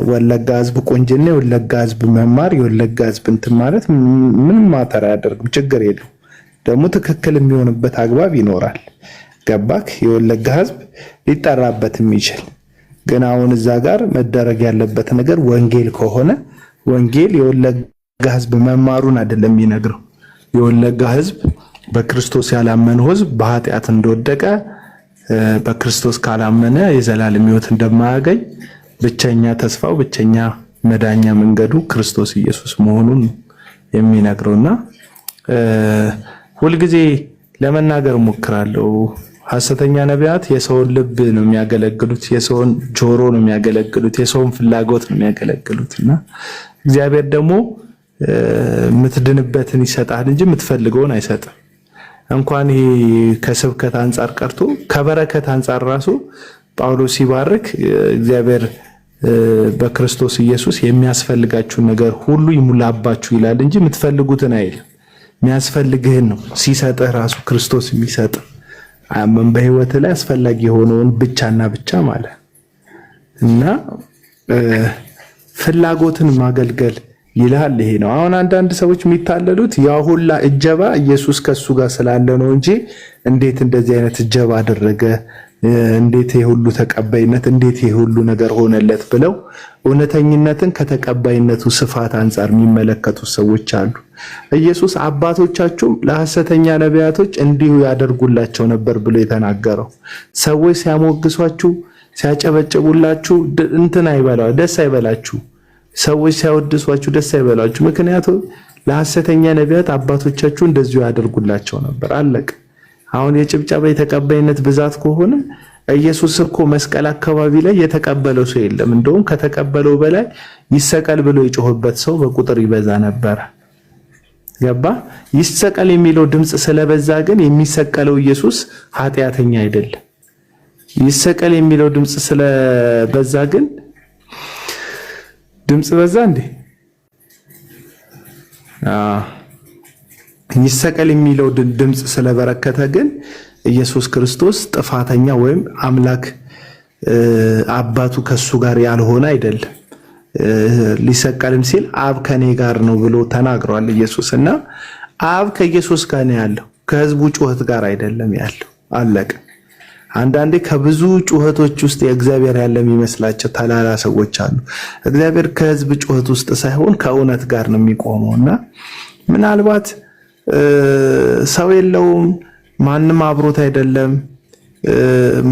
ወለጋ ህዝብ ቆንጅና የወለጋ ህዝብ መማር የወለጋ ህዝብ እንትን ማለት ምንም ማተር አያደርግም። ችግር የለው። ደግሞ ትክክል የሚሆንበት አግባብ ይኖራል። ገባክ? የወለጋ ህዝብ ሊጠራበት የሚችል ግን አሁን እዛ ጋር መደረግ ያለበት ነገር ወንጌል ከሆነ ወንጌል የወለጋ ህዝብ መማሩን አይደለም የሚነግረው። የወለጋ ህዝብ በክርስቶስ ያላመነው ህዝብ በኃጢአት እንደወደቀ በክርስቶስ ካላመነ የዘላለም ሕይወት እንደማያገኝ ብቸኛ ተስፋው ብቸኛ መዳኛ መንገዱ ክርስቶስ ኢየሱስ መሆኑን የሚነግረውና ሁልጊዜ ለመናገር ሞክራለሁ። ሐሰተኛ ነቢያት የሰውን ልብ ነው የሚያገለግሉት፣ የሰውን ጆሮ ነው የሚያገለግሉት፣ የሰውን ፍላጎት ነው የሚያገለግሉትና እግዚአብሔር ደግሞ የምትድንበትን ይሰጣል እንጂ የምትፈልገውን አይሰጥም። እንኳን ይሄ ከስብከት አንፃር ቀርቶ ከበረከት አንፃር ራሱ ጳውሎስ ሲባርክ እግዚአብሔር በክርስቶስ ኢየሱስ የሚያስፈልጋችሁን ነገር ሁሉ ይሙላባችሁ ይላል እንጂ የምትፈልጉትን አይልም። የሚያስፈልግህን ነው ሲሰጥህ ራሱ ክርስቶስ የሚሰጥ አመን በህይወት ላይ አስፈላጊ የሆነውን ብቻና ብቻ ማለት እና ፍላጎትን ማገልገል ይላል። ይሄ ነው አሁን አንዳንድ ሰዎች የሚታለሉት ያ ሁላ እጀባ ኢየሱስ ከሱ ጋር ስላለ ነው እንጂ እንዴት እንደዚህ አይነት እጀባ አደረገ፣ እንዴት ይሄ ሁሉ ተቀባይነት፣ እንዴት ይሄ ሁሉ ነገር ሆነለት ብለው እውነተኝነትን ከተቀባይነቱ ስፋት አንፃር የሚመለከቱ ሰዎች አሉ። ኢየሱስ አባቶቻችሁም ለሐሰተኛ ነቢያቶች እንዲሁ ያደርጉላቸው ነበር ብሎ የተናገረው ሰዎች ሲያሞግሷችሁ ሲያጨበጭቡላችሁ እንትን አይበላው ደስ አይበላችሁ፣ ሰዎች ሲያወድሷችሁ ደስ አይበላችሁ። ምክንያቱም ለሐሰተኛ ነቢያት አባቶቻችሁ እንደዚሁ ያደርጉላቸው ነበር። አለቀ። አሁን የጭብጨባ የተቀባይነት ብዛት ከሆነ ኢየሱስ እኮ መስቀል አካባቢ ላይ የተቀበለው ሰው የለም። እንደውም ከተቀበለው በላይ ይሰቀል ብሎ የጮህበት ሰው በቁጥር ይበዛ ነበር። ገባ? ይሰቀል የሚለው ድምጽ ስለበዛ ግን የሚሰቀለው ኢየሱስ ኃጢአተኛ አይደለም። ይሰቀል የሚለው ድምጽ ስለበዛ ግን ድምጽ በዛ እንዴ? ይሰቀል የሚለው ድምጽ ስለበረከተ ግን ኢየሱስ ክርስቶስ ጥፋተኛ ወይም አምላክ አባቱ ከሱ ጋር ያልሆነ አይደለም። ሊሰቀልም ሲል አብ ከኔ ጋር ነው ብሎ ተናግሯል ኢየሱስና አብ ከኢየሱስ ጋር ነው ያለው፣ ከህዝቡ ጩኸት ጋር አይደለም ያለው። አለቀ። አንዳንዴ ከብዙ ጩኸቶች ውስጥ የእግዚአብሔር ያለ የሚመስላቸው ተላላ ሰዎች አሉ። እግዚአብሔር ከህዝብ ጩኸት ውስጥ ሳይሆን ከእውነት ጋር ነው የሚቆመውና ምናልባት ሰው የለውም ማንም አብሮት አይደለም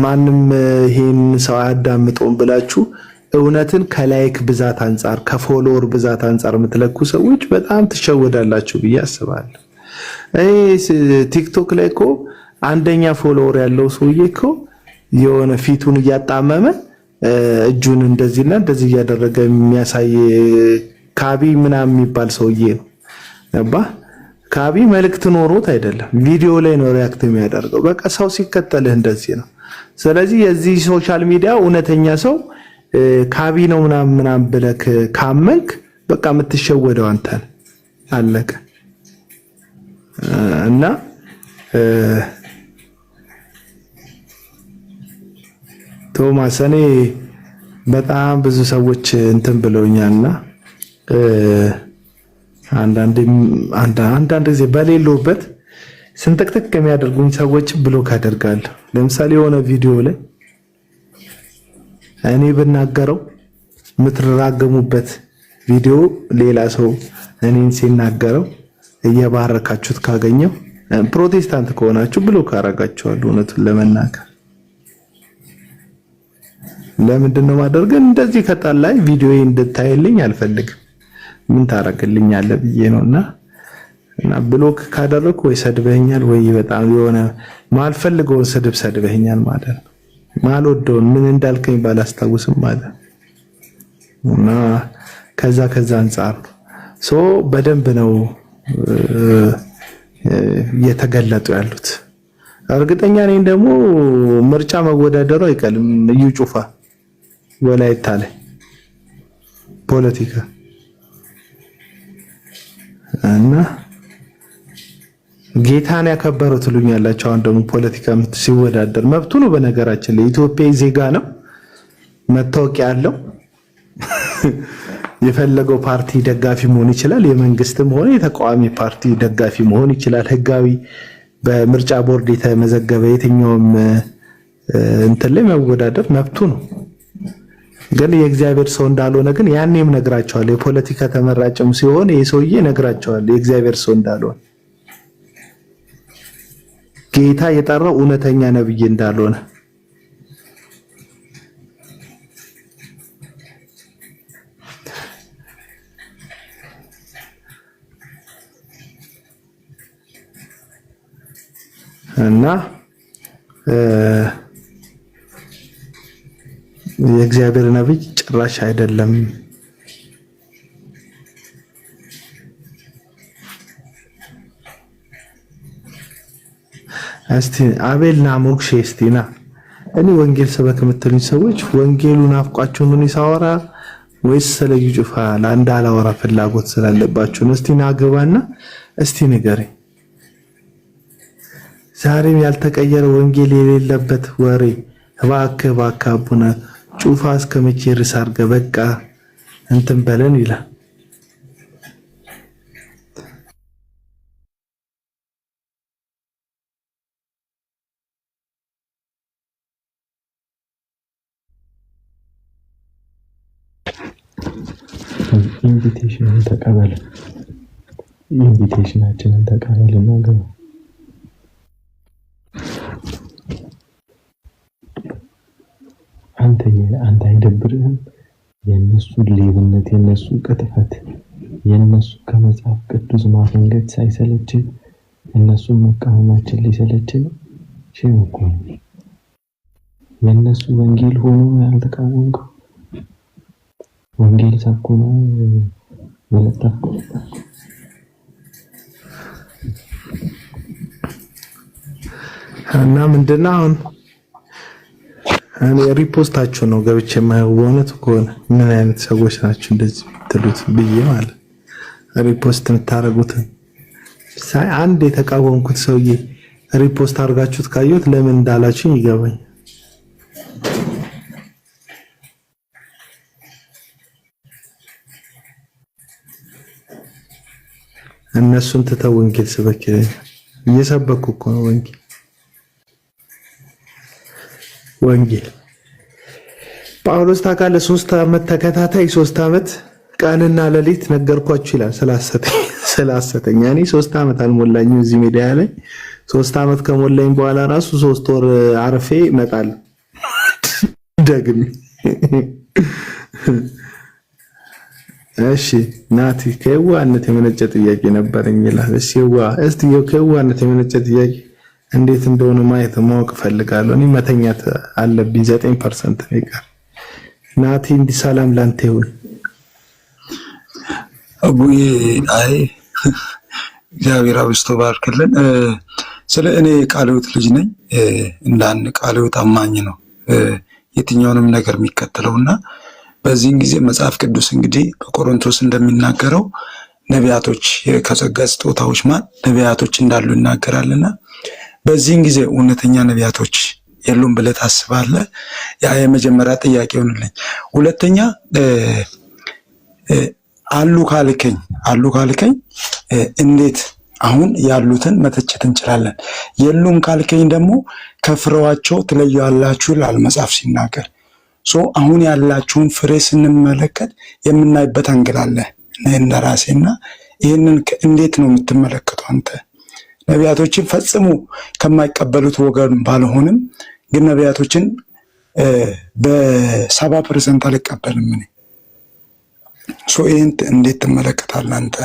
ማንም ይሄን ሰው አያዳምጠውም ብላችሁ እውነትን ከላይክ ብዛት አንፃር ከፎሎወር ብዛት አንፃር የምትለኩ ሰዎች በጣም ትሸወዳላችሁ ብዬ አስባለሁ። ቲክቶክ ላይ እኮ አንደኛ ፎሎወር ያለው ሰውዬ እኮ የሆነ ፊቱን እያጣመመ እጁን እንደዚህና እንደዚህ እያደረገ የሚያሳይ ካቢ ምናምን የሚባል ሰውዬ ነው። ነባ ካቢ መልእክት ኖሮት አይደለም፣ ቪዲዮ ላይ ነው ሪያክት የሚያደርገው። በቃ ሰው ሲከተልህ እንደዚህ ነው። ስለዚህ የዚህ ሶሻል ሚዲያ እውነተኛ ሰው ካቢ ነው ምናምን ብለክ ካመንክ በቃ የምትሸወደው አንተ ነህ። አለቀ። እና ቶማስ እኔ በጣም ብዙ ሰዎች እንትን ብለውኛልና አንዳንድ ጊዜ በሌለውበት ስንጥቅጥቅ የሚያደርጉኝ ሰዎች ብሎክ አደርጋለሁ። ለምሳሌ የሆነ ቪዲዮ ላይ እኔ ብናገረው የምትራገሙበት ቪዲዮ ሌላ ሰው እኔን ሲናገረው እየባረካችሁት ካገኘው ፕሮቴስታንት ከሆናችሁ ብሎክ አደርጋችኋለሁ። እውነቱን ለመናገር ለምንድነው ማደርገው? እንደዚህ ከጣላይ ቪዲዮዬ እንድታይልኝ አልፈልግም። ምን ታረግልኛለህ ብዬ ነውና እና ብሎክ ካደረኩ ወይ ሰድበኛል ወይ በጣም የሆነ ማልፈልገውን ስድብ ሰድበኛል ማለት ነው። ማልወደውን ምን እንዳልከኝ ባላስታውስም ማለት እና ከዛ አንፃር በደንብ ነው የተገለጡ ያሉት። እርግጠኛ ነኝ ደግሞ ምርጫ መወዳደሩ አይቀርም። እዩ ጩፋ ወላይታ ላይ ፖለቲካ እና ጌታን ያከበረው ትሉኛላችሁ። አሁን ደግሞ ፖለቲካ ሲወዳደር መብቱ ነው። በነገራችን ላይ ኢትዮጵያዊ ዜጋ ነው፣ መታወቂያ አለው። የፈለገው ፓርቲ ደጋፊ መሆን ይችላል። የመንግስትም ሆነ የተቃዋሚ ፓርቲ ደጋፊ መሆን ይችላል። ህጋዊ በምርጫ ቦርድ የተመዘገበ የትኛውም እንትን ላይ መወዳደር መብቱ ነው። ግን የእግዚአብሔር ሰው እንዳልሆነ ግን ያኔም ነግራቸዋለሁ። የፖለቲካ ተመራጭም ሲሆን የሰውዬ ነግራቸዋለሁ የእግዚአብሔር ሰው እንዳልሆነ፣ ጌታ የጠራው እውነተኛ ነብይ እንዳልሆነ። እና የእግዚአብሔር ነብይ ጭራሽ አይደለም። እስቲ አቤልና ሞክሼ እስቲና እኔ ወንጌል ሰበክ የምትሉኝ ሰዎች ወንጌሉን አፍቋችሁ ነው ሳወራ ወይስ ስለዩ ጩፋ ለአንድ አላወራ ፍላጎት ስላለባችሁ ነው? እስቲ ናገባና እስቲ ንገረኝ። ዛሬም ያልተቀየረ ወንጌል የሌለበት ወሬ እባክህ አቡነ ጩፋ እስከመቼ ርስ አድርገህ በቃ እንትን በለን ይላል። ኢንቪቴሽንን ተቀበል፣ ኢንቪቴሽናችንን ተቀበልና ገባ። አንተ አይደብርህም? የነሱ ሌብነት፣ የነሱ ቅጥፈት፣ የነሱ ከመጽሐፍ ቅዱስ ማፈንገጥ ሳይሰለች እነሱን መቃወማችን ሊሰለች ነው? ሼም እኮ ነው። የነሱ ወንጌል ሆኖ ያልተቃወምከው ወንጌል ሰብኮ ነው መለጠፍኩ። እና ምንድነው አሁን እኔ ሪፖስታችሁ ነው ገብቼ የማየው። በእውነት ከሆነ ምን አይነት ሰዎች ናችሁ እንደዚህ የምትሉት ብዬ ማለት ሪፖስት የምታረጉት ሳይ አንድ የተቃወምኩት ሰውዬ ሪፖስት አድርጋችሁት ካየሁት ለምን እንዳላችሁኝ ይገባኝ። እነሱን ትተው ወንጌል ስበክ እየሰበኩ እኮ ነው። ወንጌል ጳውሎስ ታውቃለህ 3 ዓመት ተከታታይ 3 ዓመት ቀንና ሌሊት ነገርኳችሁ ይላል። ስላሰተኛ እኔ 3 ዓመት አልሞላኝም እዚህ ሚዲያ ላይ። 3 ዓመት ከሞላኝ በኋላ ራሱ 3 ወር አርፌ እመጣለሁ ደግሜ። እሺ ናቲ ከዋነት የመነጨ ጥያቄ ነበረኝ ይላል። እሺ እስቲ ከዋነት የመነጨ ጥያቄ እንዴት እንደሆነ ማወቅ ፈልጋለሁ። እኔ መተኛት አለብኝ 9% ነው ይቀር። ናቲ እንዲ ሰላም ላንተ ይሁን። አቡዬ አይ እግዚአብሔር አብስቶ ባርክልን። ስለ እኔ ቃልዮት ልጅ ነኝ። እንዳን ቃልዮት አማኝ ነው የትኛውንም ነገር የሚከተለውና በዚህን ጊዜ መጽሐፍ ቅዱስ እንግዲህ በቆሮንቶስ እንደሚናገረው ነቢያቶች ከጸጋ ስጦታዎች ማለት ነቢያቶች እንዳሉ ይናገራልና በዚህን ጊዜ እውነተኛ ነቢያቶች የሉም ብለህ ታስባለህ? ያ የመጀመሪያ ጥያቄ ሆነልኝ። ሁለተኛ አሉ ካልከኝ እንዴት አሁን ያሉትን መተቸት እንችላለን? የሉም ካልከኝ ደግሞ ከፍሬያቸው ትለያላችሁ ይላል መጽሐፍ ሲናገር። አሁን ያላችሁን ፍሬ ስንመለከት የምናይበት አንግል አለ እንደራሴና ይህንን እንዴት ነው የምትመለከተው አንተ? ነቢያቶችን ፈጽሞ ከማይቀበሉት ወገን ባልሆንም ግን ነቢያቶችን በ70% አልቀበልም እኔ። ይህን እንዴት ትመለከታለህ አንተ?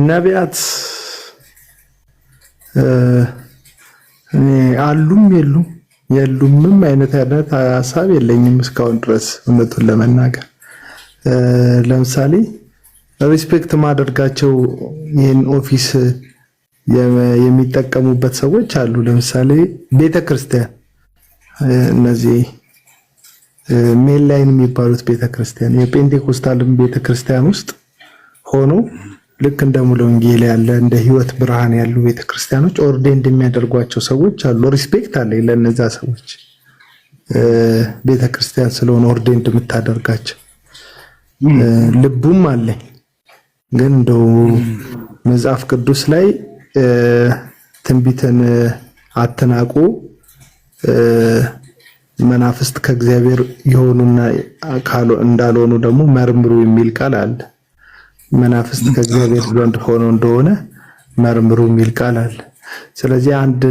ነቢያት አሉም የሉምም አይነት ሀሳብ የለኝም እስካሁን ድረስ እውነቱን ለመናገር። ለምሳሌ ሪስፔክት ማደርጋቸው ይህን ኦፊስ የሚጠቀሙበት ሰዎች አሉ። ለምሳሌ ቤተክርስቲያን እነዚህ ሜን ላይን የሚባሉት ቤተክርስቲያን የፔንቴኮስታል ቤተክርስቲያን ውስጥ ሆኖ ልክ እንደ ሙሉ ወንጌል ያለ እንደ ህይወት ብርሃን ያሉ ቤተክርስቲያኖች ኦርዴንድ የሚያደርጓቸው ሰዎች አሉ። ሪስፔክት አለ ለነዛ ሰዎች ቤተክርስቲያን ስለሆነ ኦርዴንድ የምታደርጋቸው ልቡም አለኝ። ግን እንደው መጽሐፍ ቅዱስ ላይ ትንቢትን አትናቁ መናፍስት ከእግዚአብሔር የሆኑና እንዳልሆኑ ደግሞ መርምሩ የሚል ቃል አለ። መናፍስት ከእግዚአብሔር ዘንድ ሆኖ እንደሆነ መርምሩ የሚል ቃል አለ። ስለዚህ አንድ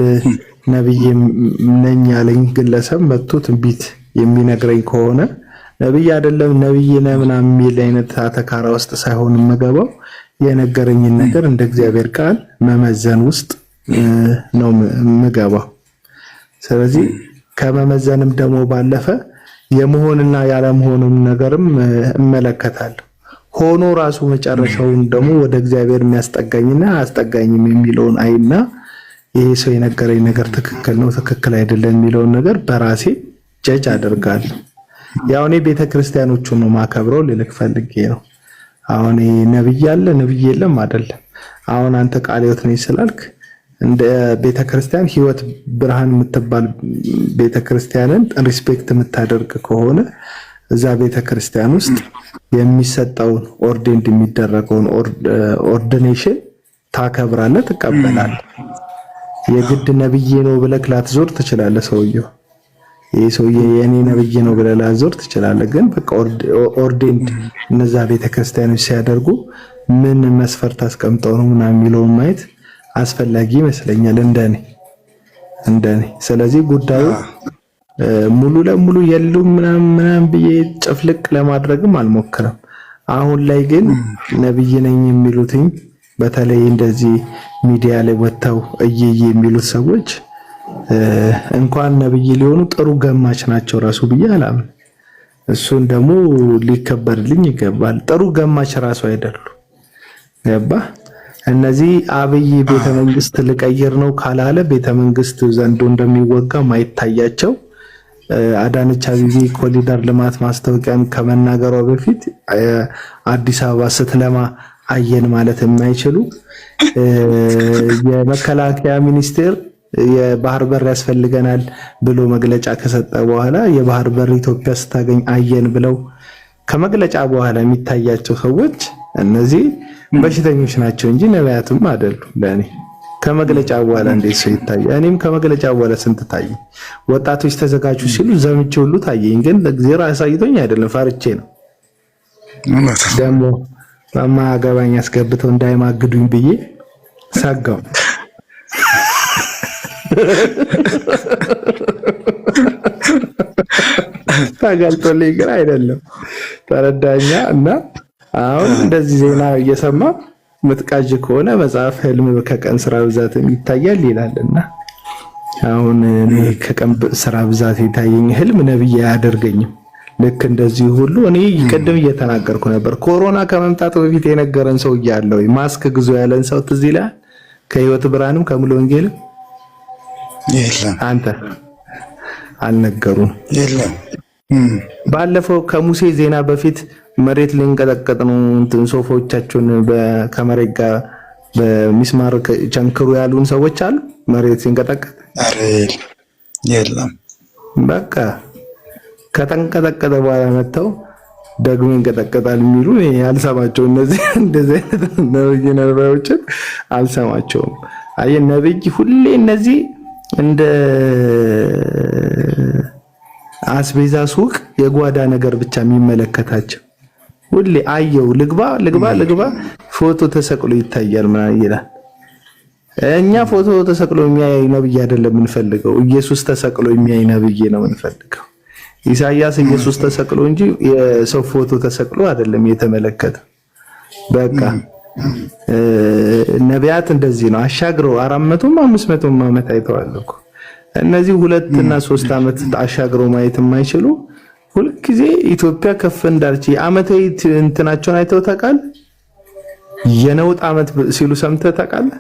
ነብይ ነኝ ያለኝ ግለሰብ መጥቶ ትንቢት የሚነግረኝ ከሆነ ነብይ አይደለም ነብይ ነህ ምናምን የሚል አይነት አተካራ ውስጥ ሳይሆን የምገባው የነገረኝን ነገር እንደ እግዚአብሔር ቃል መመዘን ውስጥ ነው የምገባው። ስለዚህ ከመመዘንም ደግሞ ባለፈ የመሆንና ያለመሆኑን ነገርም እመለከታለሁ። ሆኖ ራሱ መጨረሻውን ደግሞ ወደ እግዚአብሔር የሚያስጠጋኝና አያስጠጋኝም የሚለውን አይና ይሄ ሰው የነገረኝ ነገር ትክክል ነው ትክክል አይደለም የሚለውን ነገር በራሴ ጀጅ አደርጋለሁ። ያው እኔ ቤተክርስቲያኖቹን ነው ማከብረው ልልክ ፈልጌ ነው። አሁን ነብይ አለ ነብይ የለም አይደለም። አሁን አንተ ቃለ ሕይወት ነኝ ስላልክ እንደ ቤተክርስቲያን ህይወት ብርሃን የምትባል ቤተክርስቲያንን ሪስፔክት የምታደርግ ከሆነ እዛ ቤተክርስቲያን ውስጥ የሚሰጠውን ኦርዴንድ የሚደረገውን ኦርዲኔሽን ታከብራለህ፣ ትቀበላለህ። የግድ ነብይ ነው ብለህ ላትዞር ትችላለህ። ሰውየው ይሄ ሰውዬ የኔ ነብይ ነው ብለህ ላትዞር ትችላለህ። ግን በቃ ኦርዴንድ እነዛ ቤተክርስቲያኖች ሲያደርጉ ምን መስፈርት አስቀምጠው ነው ምናምን የሚለውን ማየት አስፈላጊ ይመስለኛል እንደኔ። ስለዚህ ጉዳዩ ሙሉ ለሙሉ የሉም ምናምን ብዬ ጨፍልቅ ለማድረግም አልሞክርም። አሁን ላይ ግን ነብይ ነኝ የሚሉትኝ በተለይ እንደዚህ ሚዲያ ላይ ወጥተው እየየ የሚሉት ሰዎች እንኳን ነብይ ሊሆኑ ጥሩ ገማች ናቸው ራሱ ብዬ አላምን። እሱን ደግሞ ሊከበርልኝ ይገባል። ጥሩ ገማች ራሱ አይደሉ ገባ። እነዚህ አብይ ቤተመንግስት ልቀይር ነው ካላለ ቤተመንግስት ዘንዶ እንደሚወጋ ማይታያቸው አዳነች አቤቤ ኮሪደር ልማት ማስታወቂያን ከመናገሯ በፊት አዲስ አበባ ስትለማ አየን ማለት የማይችሉ የመከላከያ ሚኒስቴር የባህር በር ያስፈልገናል ብሎ መግለጫ ከሰጠ በኋላ የባህር በር ኢትዮጵያ ስታገኝ አየን ብለው ከመግለጫ በኋላ የሚታያቸው ሰዎች እነዚህ በሽተኞች ናቸው እንጂ ነቢያትም አይደሉም። ለኔ ከመግለጫ በኋላ እንዴት ሰው ይታያል? እኔም ከመግለጫ በኋላ ስንት ታየ። ወጣቶች ተዘጋጁ ሲሉ ዘምቼ ሁሉ ታየኝ። ግን እግዚአብሔር አሳይቶኝ አይደለም ፈርቼ ነው። ደግሞ በማያገባኝ አስገብተው እንዳይማግዱኝ ብዬ ሰጋው። ታጋልጦልኝ ግን አይደለም ተረዳኛ። እና አሁን እንደዚህ ዜና እየሰማ ምትቃጅ ከሆነ መጽሐፍ ህልም ከቀን ስራ ብዛት ይታያል ይላልና አሁን እኔ ከቀን ስራ ብዛት ይታየኝ ህልም ነብይ አያደርገኝም። ልክ እንደዚህ ሁሉ እኔ ቅድም እየተናገርኩ ነበር። ኮሮና ከመምጣቱ በፊት የነገረን ሰው ያለው ማስክ ግዙ ያለን ሰው ትዝ ይላል። ከህይወት ብርሃንም ከሙሉ ወንጌልም የለም አንተ አልነገሩም። የለም ባለፈው ከሙሴ ዜና በፊት መሬት ሊንቀጠቀጥ ነው እንትን ሶፎቻቸውን ከመሬት ጋር በሚስማር ቸንክሩ ያሉን ሰዎች አሉ። መሬት ሲንቀጠቀጥ አሬል የለም በቃ ከተንቀጠቀጠ በኋላ መተው ደግሞ ይንቀጠቀጣል የሚሉ አልሰማቸው። እነዚህ እንደዚህ ነብይ ነብዮችን አልሰማቸውም። አየ ነብይ ሁሌ እነዚህ እንደ አስቤዛ ሱቅ የጓዳ ነገር ብቻ የሚመለከታቸው ሁሌ አየው ልግባ ፎቶ ተሰቅሎ ይታያል ምናምን ይላል። እኛ ፎቶ ተሰቅሎ የሚያይ ነብይ አይደለም የምንፈልገው፣ ኢየሱስ ተሰቅሎ የሚያይ ነብይ ነው የምንፈልገው። ኢሳይያስ ኢየሱስ ተሰቅሎ እንጂ የሰው ፎቶ ተሰቅሎ አይደለም የተመለከተ። በቃ ነቢያት እንደዚህ ነው አሻግረው 400 500 ዓመት አይተዋል እኮ። እነዚህ 2 እና 3 ዓመት አሻግረው ማየት የማይችሉ ሁልጊዜ ኢትዮጵያ ከፍ እንዳለች ዓመታዊ እንትናቸውን አይተው ታውቃለህ? የነውጥ ዓመት ሲሉ ሰምተህ ታውቃለህ?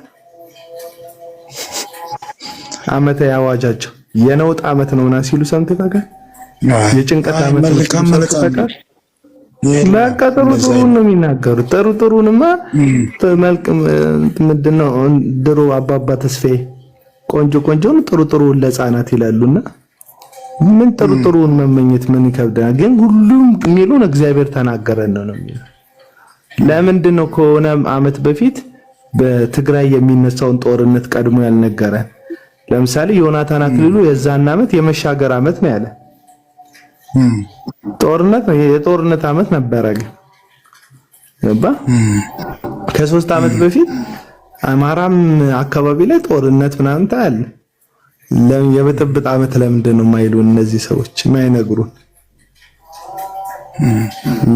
ዓመታዊ አዋጃቸው የነውጥ ዓመት ነውና ሲሉ ሰምተህ ታውቃለህ? የጭንቀት ዓመት ነው ሲሉ ሰምተህ ታውቃለህ? በቃ ጥሩ ነው የሚናገሩት። ጥሩንማ መልክ ምንድነው ድሮ አባባ ተስፋዬ ቆንጆን ጥሩ ለህፃናት ይላሉና ምን ጥሩን መመኘት ምን ይከብዳል? ግን ሁሉም የሚሉን እግዚአብሔር ተናገረን ነው የሚለው። ለምንድን ነው ከሆነ አመት በፊት በትግራይ የሚነሳውን ጦርነት ቀድሞ ያልነገረን? ለምሳሌ ዮናታን አክሊሉ የዛን አመት የመሻገር አመት ነው ያለ። የጦርነት አመት ነበረ። ገባ? ከ3 አመት በፊት አማራም አካባቢ ላይ ጦርነት ምናምን ታያለ። የብጥብጥ አመት ለምንድን ነው የማይሉን እነዚህ ሰዎች የማይነግሩን?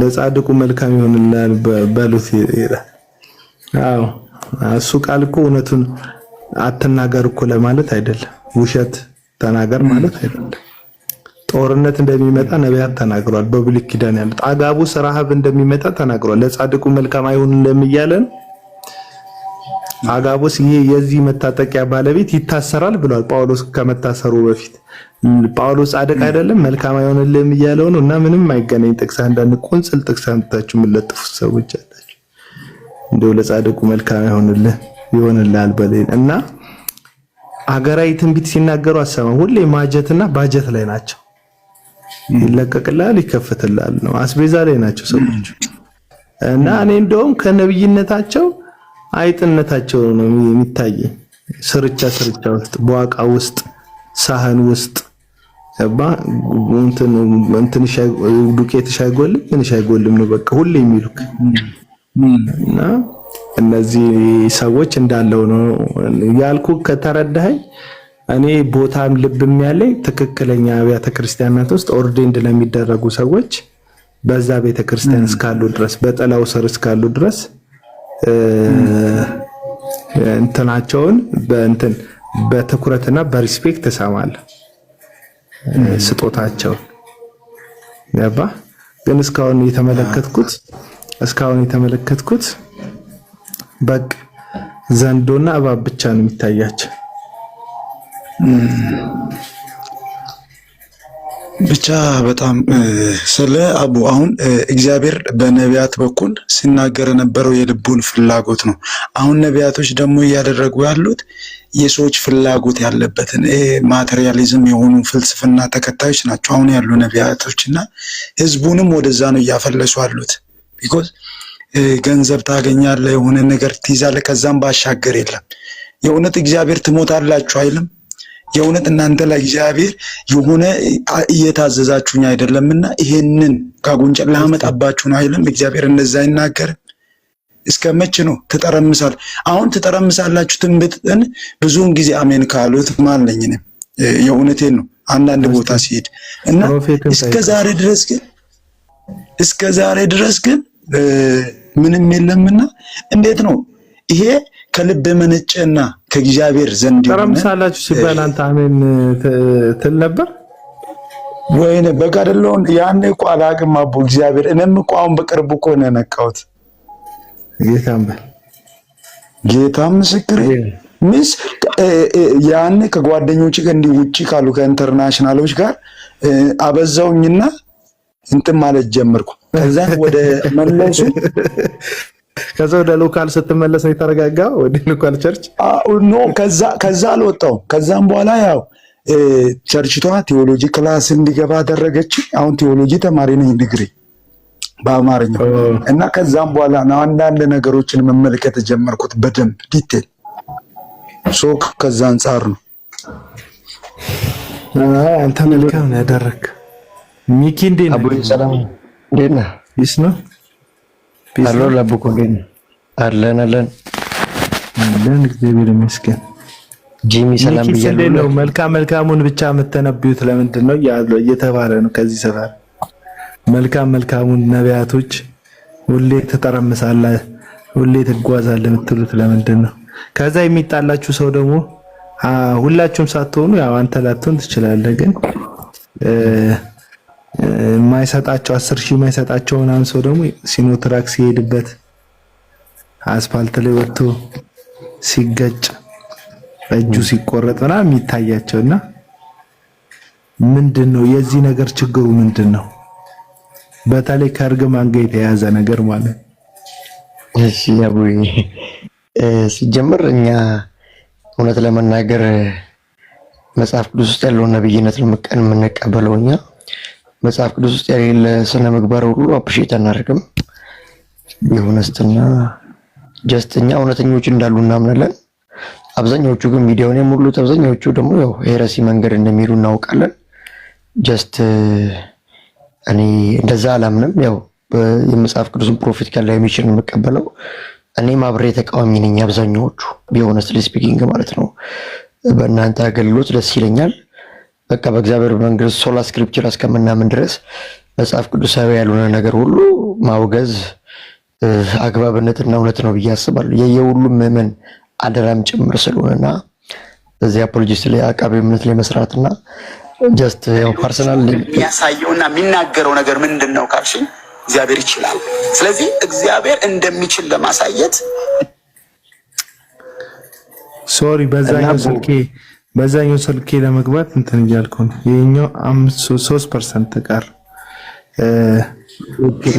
ለጻድቁ መልካም ይሆንልናል በሉት ይላል። አዎ እሱ ቃል እኮ እውነቱን አትናገር እኮ ለማለት አይደለም። ውሸት ተናገር ማለት አይደለም። ጦርነት እንደሚመጣ ነቢያት ተናግሯል። በብሉይ ኪዳን ያሉት አጋቡስ ረሃብ እንደሚመጣ ተናግሯል። ለጻድቁ መልካም አይሆንልም እያለን አጋቡስ የዚህ መታጠቂያ ባለቤት ይታሰራል ብሏል ጳውሎስ ከመታሰሩ በፊት። ጳውሎስ ጻድቅ አይደለም መልካም አይሆንልም እያለው ነው። እና ምንም አይገናኝ ጥቅስ አንዳንድ ቁንጽል ጥቅስ አምጥታችሁ የምትለጥፉት ሰዎች አላችሁ። እንደው ለጻድቁ መልካም ይሆንልሃል በለኝ እና አገራዊ ትንቢት ሲናገሩ አሰማው። ሁሌ ማጀትና ባጀት ላይ ናቸው። ይለቀቅልሃል ይከፈትልሃል ነው። አስቤዛ ላይ ናቸው ሰዎች። እና እኔ እንደውም ከነብይነታቸው አይጥነታቸው ነው የሚታየኝ። ስርቻ ውስጥ በዋቃ ውስጥ ሳህን ውስጥ እንትን ዱቄት ሻይጎልም ምን ሻይጎልም ነው በቃ ሁሌ የሚሉክ እና እነዚህ ሰዎች እንዳለው ነው ያልኩ። ከተረዳኸኝ እኔ ቦታም ልብም ያለኝ ትክክለኛ አብያተ ክርስቲያናት ውስጥ ኦርዴንድ ለሚደረጉ ሰዎች በዛ ቤተ ክርስቲያን እስካሉ ድረስ በጠላው ስር እስካሉ ድረስ እንትናቸውን በትኩረትና በሪስፔክት ተሰማለ ስጦታቸው ያባ። ግን እስካሁን የተመለከትኩት በቃ ዘንዶና እባብ ብቻ ነው የሚታያቸው። ብቻ በጣም ስለ አቡ አሁን እግዚአብሔር በነቢያት በኩል ሲናገር የነበረው የልቡን ፍላጎት ነው። አሁን ነቢያቶች ደግሞ እያደረጉ ያሉት የሰዎች ፍላጎት ያለበትን ማቴሪያሊዝም የሆኑ ፍልስፍና ተከታዮች ናቸው አሁን ያሉ ነቢያቶችና ህዝቡንም ወደዛ ነው እያፈለሱ ያሉት። ቢኮዝ ገንዘብ ታገኛለህ፣ የሆነ ነገር ትይዛለህ፣ ከዛም ባሻገር የለም። የእውነት እግዚአብሔር ትሞታላችሁ አይልም። የእውነት እናንተ ላይ እግዚአብሔር የሆነ እየታዘዛችሁኝ አይደለምና ይሄንን ካጉንጨ ላመጣባችሁ ነው አይልም። እግዚአብሔር እንደዛ አይናገርም። እስከ መቼ ነው ትጠረምሳል? አሁን ትጠረምሳላችሁ ትንቢትን ብዙውን ጊዜ አሜን ካሉት ማለኝ ነው። የእውነቴን ነው። አንዳንድ ቦታ ሲሄድ እና እስከ ዛሬ ድረስ ግን ምንም የለምና እንዴት ነው ይሄ ከልብ የመነጨና ከእግዚአብሔር ዘንድ ጠረምሳላችሁ ሲባል አንተ አሜን ትል ነበር ወይኔ? በቃ አይደለም ያኔ እኮ አላቅም አቡ እግዚአብሔር። እኔም እኮ አሁን በቅርቡ እኮ ነው የነቃሁት። ጌታ ምስክሬ ምስ ያኔ ከጓደኞች ጋር እንዲህ ውጪ ካሉ ከኢንተርናሽናሎች ጋር አበዛውኝና እንትን ማለት ጀመርኩ። ከዛ ወደ መለሱ ከዛ ወደ ሎካል ስትመለስ ነው የተረጋጋው ወደ ሎካል ቸርች ኖ ከዛ አልወጣሁም። ከዛም በኋላ ያው ቸርችቷ ቴዎሎጂ ክላስ እንዲገባ አደረገች። አሁን ቴዎሎጂ ተማሪ ነኝ ዲግሪ በአማርኛ እና ከዛም በኋላ ነው አንዳንድ ነገሮችን መመልከት ጀመርኩት በደንብ ዲቴል። ከዛ አንፃር ነው አንተ መልካም ነው ያደረክ። ሚኪ እንዴት ነው? አቡ ሰላም እንዴት ነህ? ፒስ ነው አሎ ለብኮ ግን አለን እግዚአብሔር ይመስገን። ጂሚ ሰላም ብያለሁ። መልካሙን ብቻ የምትነብዩት ለምንድን ነው ያለው እየተባለ ነው ከዚህ ሰፈር። መልካሙን ነቢያቶች ሁሌ ተጠረምሳለህ ሁሌ ትጓዛለህ የምትሉት ለምንድን ነው? ከዛ የሚጣላችሁ ሰው ደግሞ ሁላችሁም ሳትሆኑ ያው አንተ ላትሆን ትችላለህ፣ ግን የማይሰጣቸው 10,000 የማይሰጣቸው ምናምን ሰው ደግሞ ሲኖትራክ ሲሄድበት አስፋልት ላይ ወጥቶ ሲገጭ እጁ ሲቆረጥ ምናምን የሚታያቸውና ምንድነው የዚህ ነገር ችግሩ ምንድነው? በተለይ ከእርግማን ጋር የተያዘ ነገር ማለት። እሺ አቡዬ ሲጀምር እኛ እውነት ለመናገር መጽሐፍ ቅዱስ ውስጥ ያለውን ነብይነት ለመቀን የምንቀበለው እኛ መጽሐፍ ቅዱስ ውስጥ ያለ ስነ ምግባር ሁሉ አፕሪሼት አናደርግም። ቢሆንስትና ጀስተኛ እውነተኞች እንዳሉ እናምናለን። አብዛኛዎቹ ግን ሚዲያውን የሙሉት አብዛኛዎቹ ደግሞ ያው ሄረሲ መንገድ እንደሚሉ እናውቃለን። ጀስት እኔ እንደዛ አላምንም። ያው የመጽሐፍ ቅዱስን ፕሮፌቲካል ዳይሜንሽን የምቀበለው እኔም አብሬ ተቃዋሚ ነኝ። አብዛኛዎቹ ቢሆንስሊ ስፒኪንግ ማለት ነው። በእናንተ አገልግሎት ደስ ይለኛል። በቃ በእግዚአብሔር መንግስት ሶላ ስክሪፕቸር እስከምናምን ድረስ መጽሐፍ ቅዱሳዊ ያልሆነ ነገር ሁሉ ማውገዝ አግባብነትና እውነት ነው ብዬ አስባለሁ። የሁሉም ምዕመን አደራም ጭምር ስለሆነና በዚህ አፖሎጂስት ላይ አቃቤ እምነት ላይ መስራትና ጀስት ያው ፐርሰናል የሚያሳየውና የሚናገረው ነገር ምንድነው ካልሽኝ እግዚአብሔር ይችላል። ስለዚህ እግዚአብሔር እንደሚችል ለማሳየት ሶሪ በዛኛው ስልኬ ለመግባት እንትን እያልኩ ነው። ይሄኛው 3% ተቀር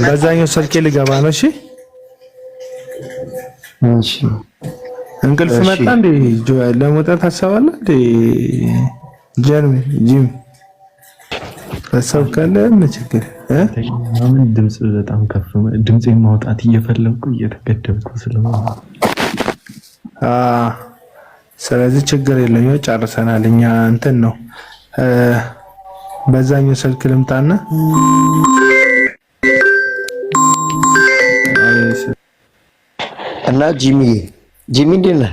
በዛኛው ስልኬ ልገባ ነው። እሺ እንቅልፍ መጣ እንዴ? ለመውጣት አሰባለ እንዴ? ጂም ተሰብከለ ችግር ምን ድምጽ በጣም ከፍ ድምጽ ማውጣት እየፈለኩ እየተገደብኩ ስለሆነ ስለዚህ ችግር የለም። ያው ጨርሰናል። እኛ እንትን ነው በዛኛው ስልክ ልምጣና እና ጂሚ እንዴት ነህ?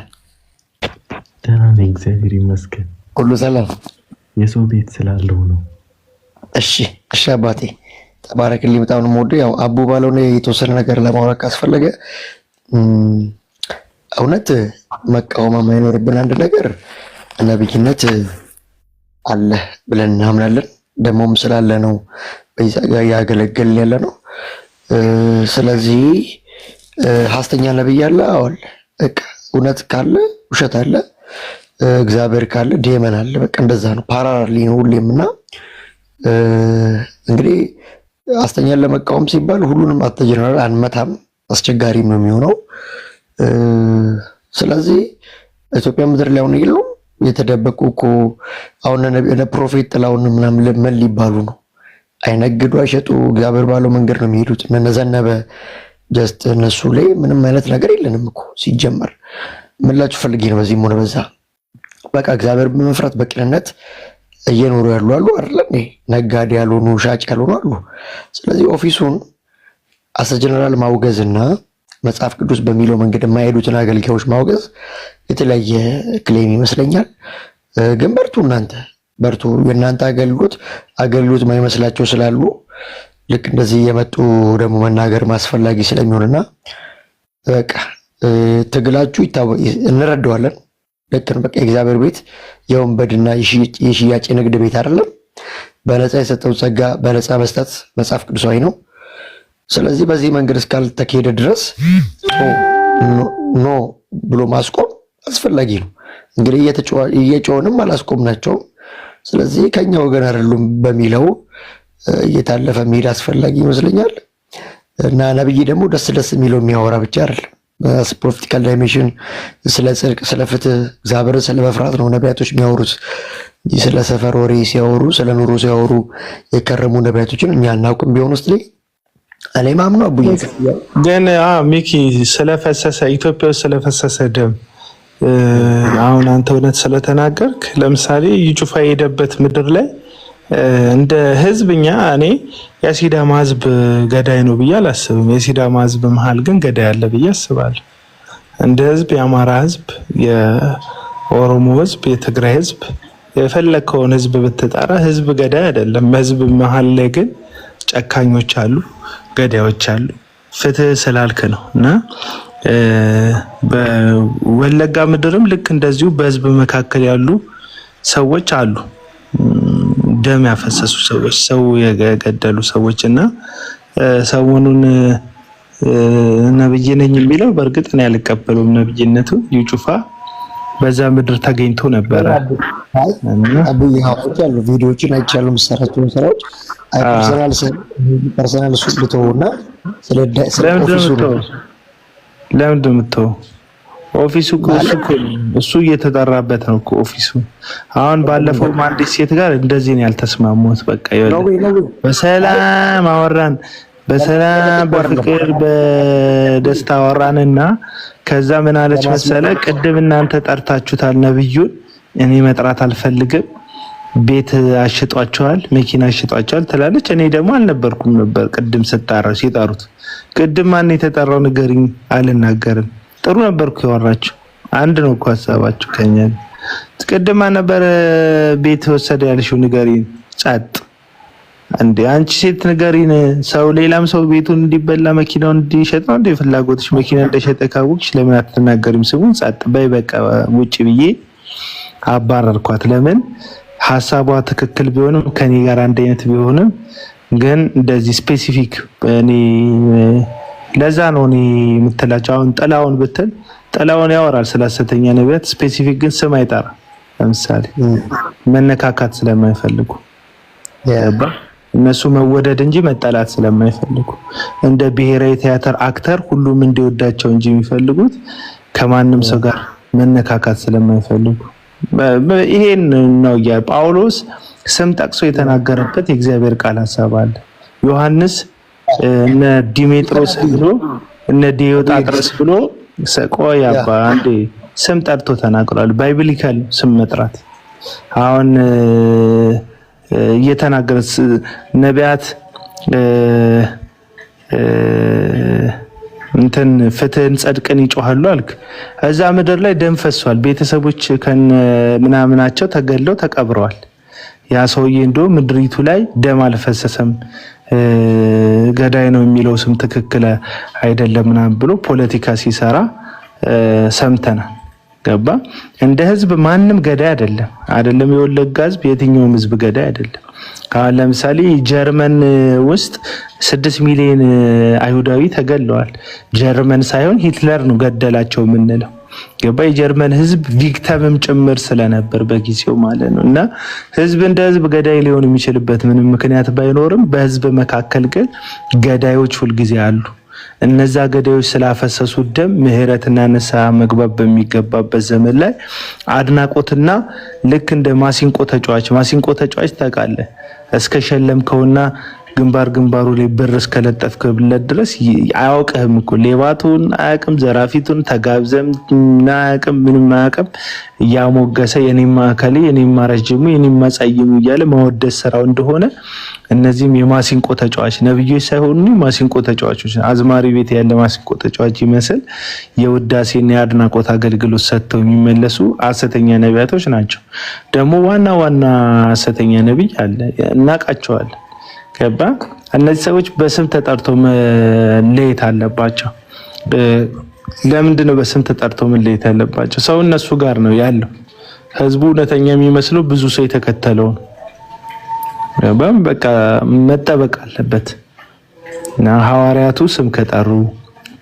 ደህና ነኝ እግዚአብሔር ይመስገን። ሁሉ ሰላም? የሰው ቤት ስላለው ነው። እሺ አባቴ ተባረክልኝ። በጣም ነው የምወደው። ያው አቡ ባለው ነው የተወሰነ ነገር ለማውራት ካስፈለገ እውነት መቃወም የማይኖርብን አንድ ነገር ነብይነት አለ ብለን እናምናለን። ደሞም ስላለ ነው በይዛጋ ያገለገልን ያለ ነው። ስለዚህ ሐሰተኛ ነብይ አለ አወል በቃ እውነት ካለ ውሸት አለ፣ እግዚአብሔር ካለ ዴመን አለ። በቃ እንደዛ ነው። ፓራራሊ ነው ሁሌምና እንግዲህ ሐሰተኛን ለመቃወም ሲባል ሁሉንም አተጀነራል አንመታም፣ አስቸጋሪም ነው የሚሆነው። ስለዚህ ኢትዮጵያ ምድር ላይ አሁን ይሉ የተደበቁ እኮ አሁን እነ ፕሮፌት ጥላውን ምናምን ምን ሊባሉ ነው? አይነግዱ፣ አይሸጡ፣ እግዚአብሔር ባለው መንገድ ነው የሚሄዱት። እነዘነበ ጀስት እነሱ ላይ ምንም አይነት ነገር የለንም እኮ ሲጀመር። ምላችሁ ፈልጌ ነው በዚህም ሆነ በዛ በቃ እግዚአብሔር በመፍራት በቅንነት እየኖሩ ያሉ አሉ አይደል? ነጋዴ ያልሆኑ ሻጭ ያልሆኑ አሉ። ስለዚህ ኦፊሱን አሰ ጀነራል ማውገዝና መጽሐፍ ቅዱስ በሚለው መንገድ የማይሄዱትን አገልጋዮች ማውገዝ የተለያየ ክሌም ይመስለኛል። ግን እናንተ በርቱ። የእናንተ አገልግሎት ማይመስላቸው ስላሉ ልክ እንደዚህ የመጡ ደግሞ መናገር ማስፈላጊ ስለሚሆንና በቃ ትግላችሁ እንረዳዋለን። ልክ ነው። በቃ የእግዚአብሔር ቤት የወንበድና የሽያጭ ንግድ ቤት አይደለም። በነፃ የሰጠው ጸጋ በነፃ መስጠት መጽሐፍ ቅዱሳዊ ነው። ስለዚህ በዚህ መንገድ እስካልተካሄደ ድረስ ኖ ብሎ ማስቆም አስፈላጊ ነው። እንግዲህ እየጮህንም አላስቆምናቸውም። ስለዚህ ከኛ ወገን አይደሉም በሚለው እየታለፈ መሄድ አስፈላጊ ይመስለኛል። እና ነብይ ደግሞ ደስ የሚለው የሚያወራ ብቻ አይደለም። ፕሮፌቲካል ዳይሜንሽን ስለ ጽድቅ፣ ስለ ፍትህ፣ እግዚአብሔርን ስለ መፍራት ነው ነቢያቶች የሚያወሩት። ስለ ሰፈር ወሬ ሲያወሩ፣ ስለ ኑሮ ሲያወሩ የከረሙ ነቢያቶችን እኛ እናውቅም። ቢሆን ውስጥ ላይ እኔ ማምነው አቡዬ ግን ሚኪ ስለፈሰሰ ኢትዮጵያ ውስጥ ስለፈሰሰ ደም አሁን አንተ እውነት ስለተናገርክ ለምሳሌ ይጩፋ የሄደበት ምድር ላይ እንደ ህዝብኛ እኔ የሲዳማ ህዝብ ገዳይ ነው ብዬ አላስብም። የሲዳማ ህዝብ መሀል ግን ገዳይ አለ ብዬ አስባለሁ። እንደ ህዝብ የአማራ ህዝብ፣ የኦሮሞ ህዝብ፣ የትግራይ ህዝብ የፈለከውን ህዝብ ብትጠራ ህዝብ ገዳይ አይደለም። በህዝብ መሀል ላይ ግን ጨካኞች አሉ፣ ገዳዮች አሉ። ፍትህ ስላልክ ነው። እና በወለጋ ምድርም ልክ እንደዚሁ በህዝብ መካከል ያሉ ሰዎች አሉ፣ ደም ያፈሰሱ ሰዎች፣ ሰው የገደሉ ሰዎች። እና ሰሞኑን ነብይ ነኝ የሚለው በእርግጥ ነው ያልቀበሉም ነብይነቱ ይጩፋ በዛ ምድር ተገኝቶ ነበረ። አብይ ሀውት ያሉ ቪዲዮዎችን አይቻለሁ። መሰራቸውን ስራዎች ፐርሰናል እሱ ልተውና ስለ ለምንድን ነው ኦፊሱ እሱ እየተጠራበት ነው እኮ ኦፊሱ። አሁን ባለፈው አንዲት ሴት ጋር እንደዚህ ነው ያልተስማሙት። በቃ በሰላም አወራን፣ በሰላም በፍቅር በደስታ አወራንና ከዛ ምን አለች መሰለ፣ ቅድም እናንተ ጠርታችሁታል ነብዩን፣ እኔ መጥራት አልፈልግም፣ ቤት አሽጧቸዋል፣ መኪና አሽጧቸዋል ትላለች። እኔ ደግሞ አልነበርኩም ነበር ቅድም ሲጠሩት። ቅድም ማን የተጠራው ንገሪኝ፣ አልናገርም። ጥሩ ነበርኩ ያወራችሁ፣ አንድ ነው እኮ ሀሳባችሁ ከኛ። ቅድም ማን ነበር ቤት ወሰደ ያልሽው ንገሪኝ። ጸጥ እንዴ አንቺ ሴት ንገሪን። ሰው ሌላም ሰው ቤቱን እንዲበላ መኪናውን እንዲሸጥ ነው እንዴ ፍላጎትሽ? መኪና እንደሸጠ ካወቅሽ ለምን አትናገሪም? ስሙን ጸጥ በይ በቃ ውጪ ብዬ አባረርኳት። ለምን ሐሳቧ ትክክል ቢሆንም ከኔ ጋር አንድ አይነት ቢሆንም ግን እንደዚህ ስፔሲፊክ እኔ ለዛ ነው እኔ የምትላቸው። አሁን ጥላውን ብትል ጥላውን ያወራል ስለ ሐሰተኛ ነቢያት፣ ስፔሲፊክ ግን ስም አይጠራ። ለምሳሌ መነካካት ስለማይፈልጉ እነሱ መወደድ እንጂ መጠላት ስለማይፈልጉ እንደ ብሔራዊ ቲያትር አክተር ሁሉም እንዲወዳቸው እንጂ የሚፈልጉት ከማንም ሰው ጋር መነካካት ስለማይፈልጉ ይሄን ነው ጳውሎስ ስም ጠቅሶ የተናገረበት የእግዚአብሔር ቃል ሐሳብ አለ። ዮሐንስ እነ ዲሜጥሮስ ብሎ እነ ዲዮጣጥሮስ ብሎ ቆይ አባ አንዴ ስም ጠርቶ ተናግሯል። ባይብሊካል ስም መጥራት አሁን እየተናገረ ነቢያት እንትን ፍትህን ጽድቅን ይጮሃሉ አልክ። እዛ ምድር ላይ ደም ፈሷል። ቤተሰቦች ከነ ምናምናቸው ተገለው ተቀብረዋል። ያ ሰውዬ እንደው ምድሪቱ ላይ ደም አልፈሰሰም ገዳይ ነው የሚለው ስም ትክክል አይደለም ምናምን ብሎ ፖለቲካ ሲሰራ ሰምተናል። ገባ እንደ ህዝብ ማንም ገዳይ አይደለም። የወለጋ ህዝብ የትኛውም ህዝብ ገዳይ አይደለም። አሁን ለምሳሌ ጀርመን ውስጥ 6 ሚሊዮን አይሁዳዊ ተገለዋል። ጀርመን ሳይሆን ሂትለር ነው ገደላቸው የምንለው። ገባ የጀርመን ህዝብ ቪክተምም ጭምር ስለነበር በጊዜው ማለት ነው። እና ህዝብ እንደ ህዝብ ገዳይ ሊሆን የሚችልበት ምንም ምክንያት ባይኖርም በህዝብ መካከል ግን ገዳዮች ሁልጊዜ አሉ። እነዛ ገዳዮች ስላፈሰሱ ደም ምህረትና ንስሐ መግባት በሚገባበት ዘመን ላይ አድናቆትና ልክ እንደ ማሲንቆ ተጫዋች ታውቃለህ፣ እስከ ሸለምከውና ግንባሩ ላይ ብር እስከለጠፍክለት ድረስ አያውቅህም እኮ ሌባቱን አያውቅም፣ ዘራፊቱን ተጋብዘም አያውቅም፣ ምንም አያውቅም። እያሞገሰ የኔማ አካሌ የኔማ ረጅሙ የኔማ ጸይሙ እያለ ማወደስ ስራው እንደሆነ እነዚህም የማሲንቆ ተጫዋች ነብዮች ሳይሆኑ ማሲንቆ ተጫዋቾች፣ አዝማሪ ቤት ያለ ማሲንቆ ተጫዋች ይመስል የውዳሴና የአድናቆት አገልግሎት ሰጥተው የሚመለሱ ሐሰተኛ ነቢያቶች ናቸው። ደግሞ ዋና ሐሰተኛ ነብይ አለ፣ እናውቃቸዋለን። ገባ እነዚህ ሰዎች በስም ተጠርቶ መለየት አለባቸው። ለምንድን ነው በስም ተጠርቶ መለየት ያለባቸው? ሰው እነሱ ጋር ነው ያለው። ህዝቡ እውነተኛ የሚመስለው ብዙ ሰው የተከተለው ነው። በቃ መጠበቅ አለበት። እና ሐዋርያቱ ስም ከጠሩ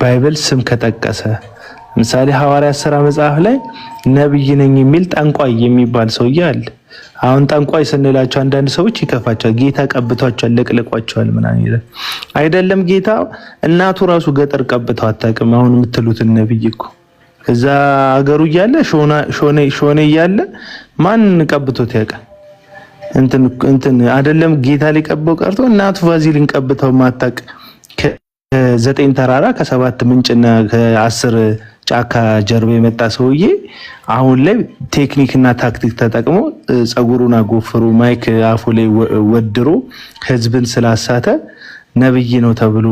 ባይብል ስም ከጠቀሰ ምሳሌ ሐዋርያት ሥራ መጽሐፍ ላይ ነብይ ነኝ የሚል ጠንቋይ የሚባል ሰውዬ አለ። አሁን ጠንቋይ ስንላቸው አንዳንድ ሰዎች ይከፋቸዋል። ጌታ ቀብቷቸዋል፣ ለቅልቋቸዋል ምናምን ይላል። አይደለም ጌታ እናቱ ራሱ ገጠር ቀብተው አታውቅም። አሁን የምትሉትን ነብይ እኮ እዛ አገሩ እያለ ሾኔ እያለ ማን ቀብቶት ያውቃል? እንትን አይደለም ጌታ ሊቀበው ቀርቶ እናቱ ቫዚሊን ቀብተው ማታውቅ ከ9 ተራራ ከ7 ምንጭና ከ10 ጫካ ጀርባ የመጣ ሰውዬ አሁን ላይ ቴክኒክና ታክቲክ ተጠቅሞ ጸጉሩን አጎፍሮ ማይክ አፉ ላይ ወድሮ ህዝብን ስላሳተ ነብይ ነው ተብሎ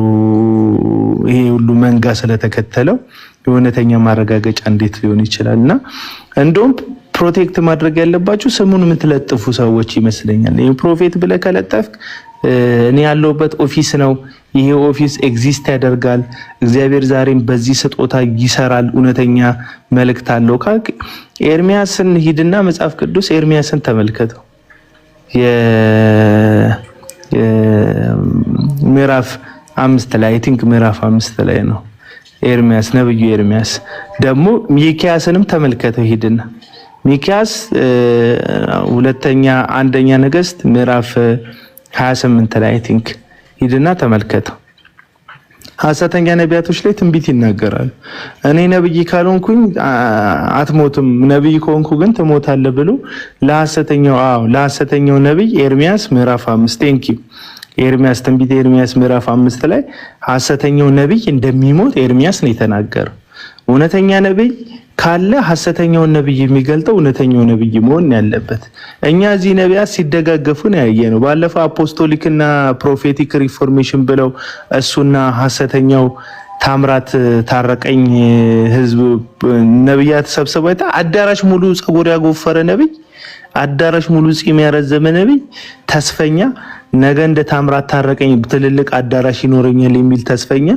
ይሄ ሁሉ መንጋ ስለተከተለው የእውነተኛ ማረጋገጫ እንዴት ሊሆን ይችላል? እና እንደውም ፕሮቴክት ማድረግ ያለባችሁ ስሙን የምትለጥፉ ሰዎች ይመስለኛል። ይሄ ፕሮፌት ብለህ ከለጠፍክ እኔ ያለሁበት ኦፊስ ነው፣ ይሄ ኦፊስ ኤግዚስት ያደርጋል፣ እግዚአብሔር ዛሬም በዚህ ስጦታ ይሰራል፣ እውነተኛ መልእክት አለው ካልክ ኤርሚያስን ሂድና መጽሐፍ ቅዱስ ኤርሚያስን ተመልከተው። ምዕራፍ 5 ላይ አይ ቲንክ ምዕራፍ 5 ላይ ነው ኤርሚያስ ነብዩ ኤርሚያስ ደግሞ ሚክያስንም ተመልከተው ሂድና ሚክያስ አንደኛ ነገሥት ምዕራፍ 28 ላይ አይ ቲንክ ሂድና ተመልከተው። ሐሰተኛ ነቢያቶች ላይ ትንቢት ይናገራሉ። እኔ ነብይ ካልሆንኩኝ አትሞትም፣ ነብይ ከሆንኩ ግን ትሞታለህ ብሎ ለሐሰተኛው ነብይ ኤርሚያስ ምዕራፍ 5 ቴንኪው ኤርሚያስ ትንቢት ኤርሚያስ ምዕራፍ 5 ላይ ሐሰተኛው ነብይ እንደሚሞት ኤርሚያስ ነው የተናገረው። እውነተኛ ነብይ ካለ ሐሰተኛውን ነብይ የሚገልጠው እውነተኛው ነብይ መሆን ያለበት። እኛ እዚህ ነቢያት ሲደጋገፉ ነው ያየነው። ባለፈው አፖስቶሊክና ፕሮፌቲክ ሪፎርሜሽን ብለው እሱና ሐሰተኛው ታምራት ታረቀኝ ህዝብ ነብያት ሰብስበው አዳራሽ ሙሉ ጸጉር ያጎፈረ ነብይ፣ አዳራሽ ሙሉ ጺም ያረዘመ ነብይ፣ ተስፈኛ ነገ እንደ ታምራት ታረቀኝ ትልልቅ አዳራሽ ይኖረኛል የሚል ተስፈኛ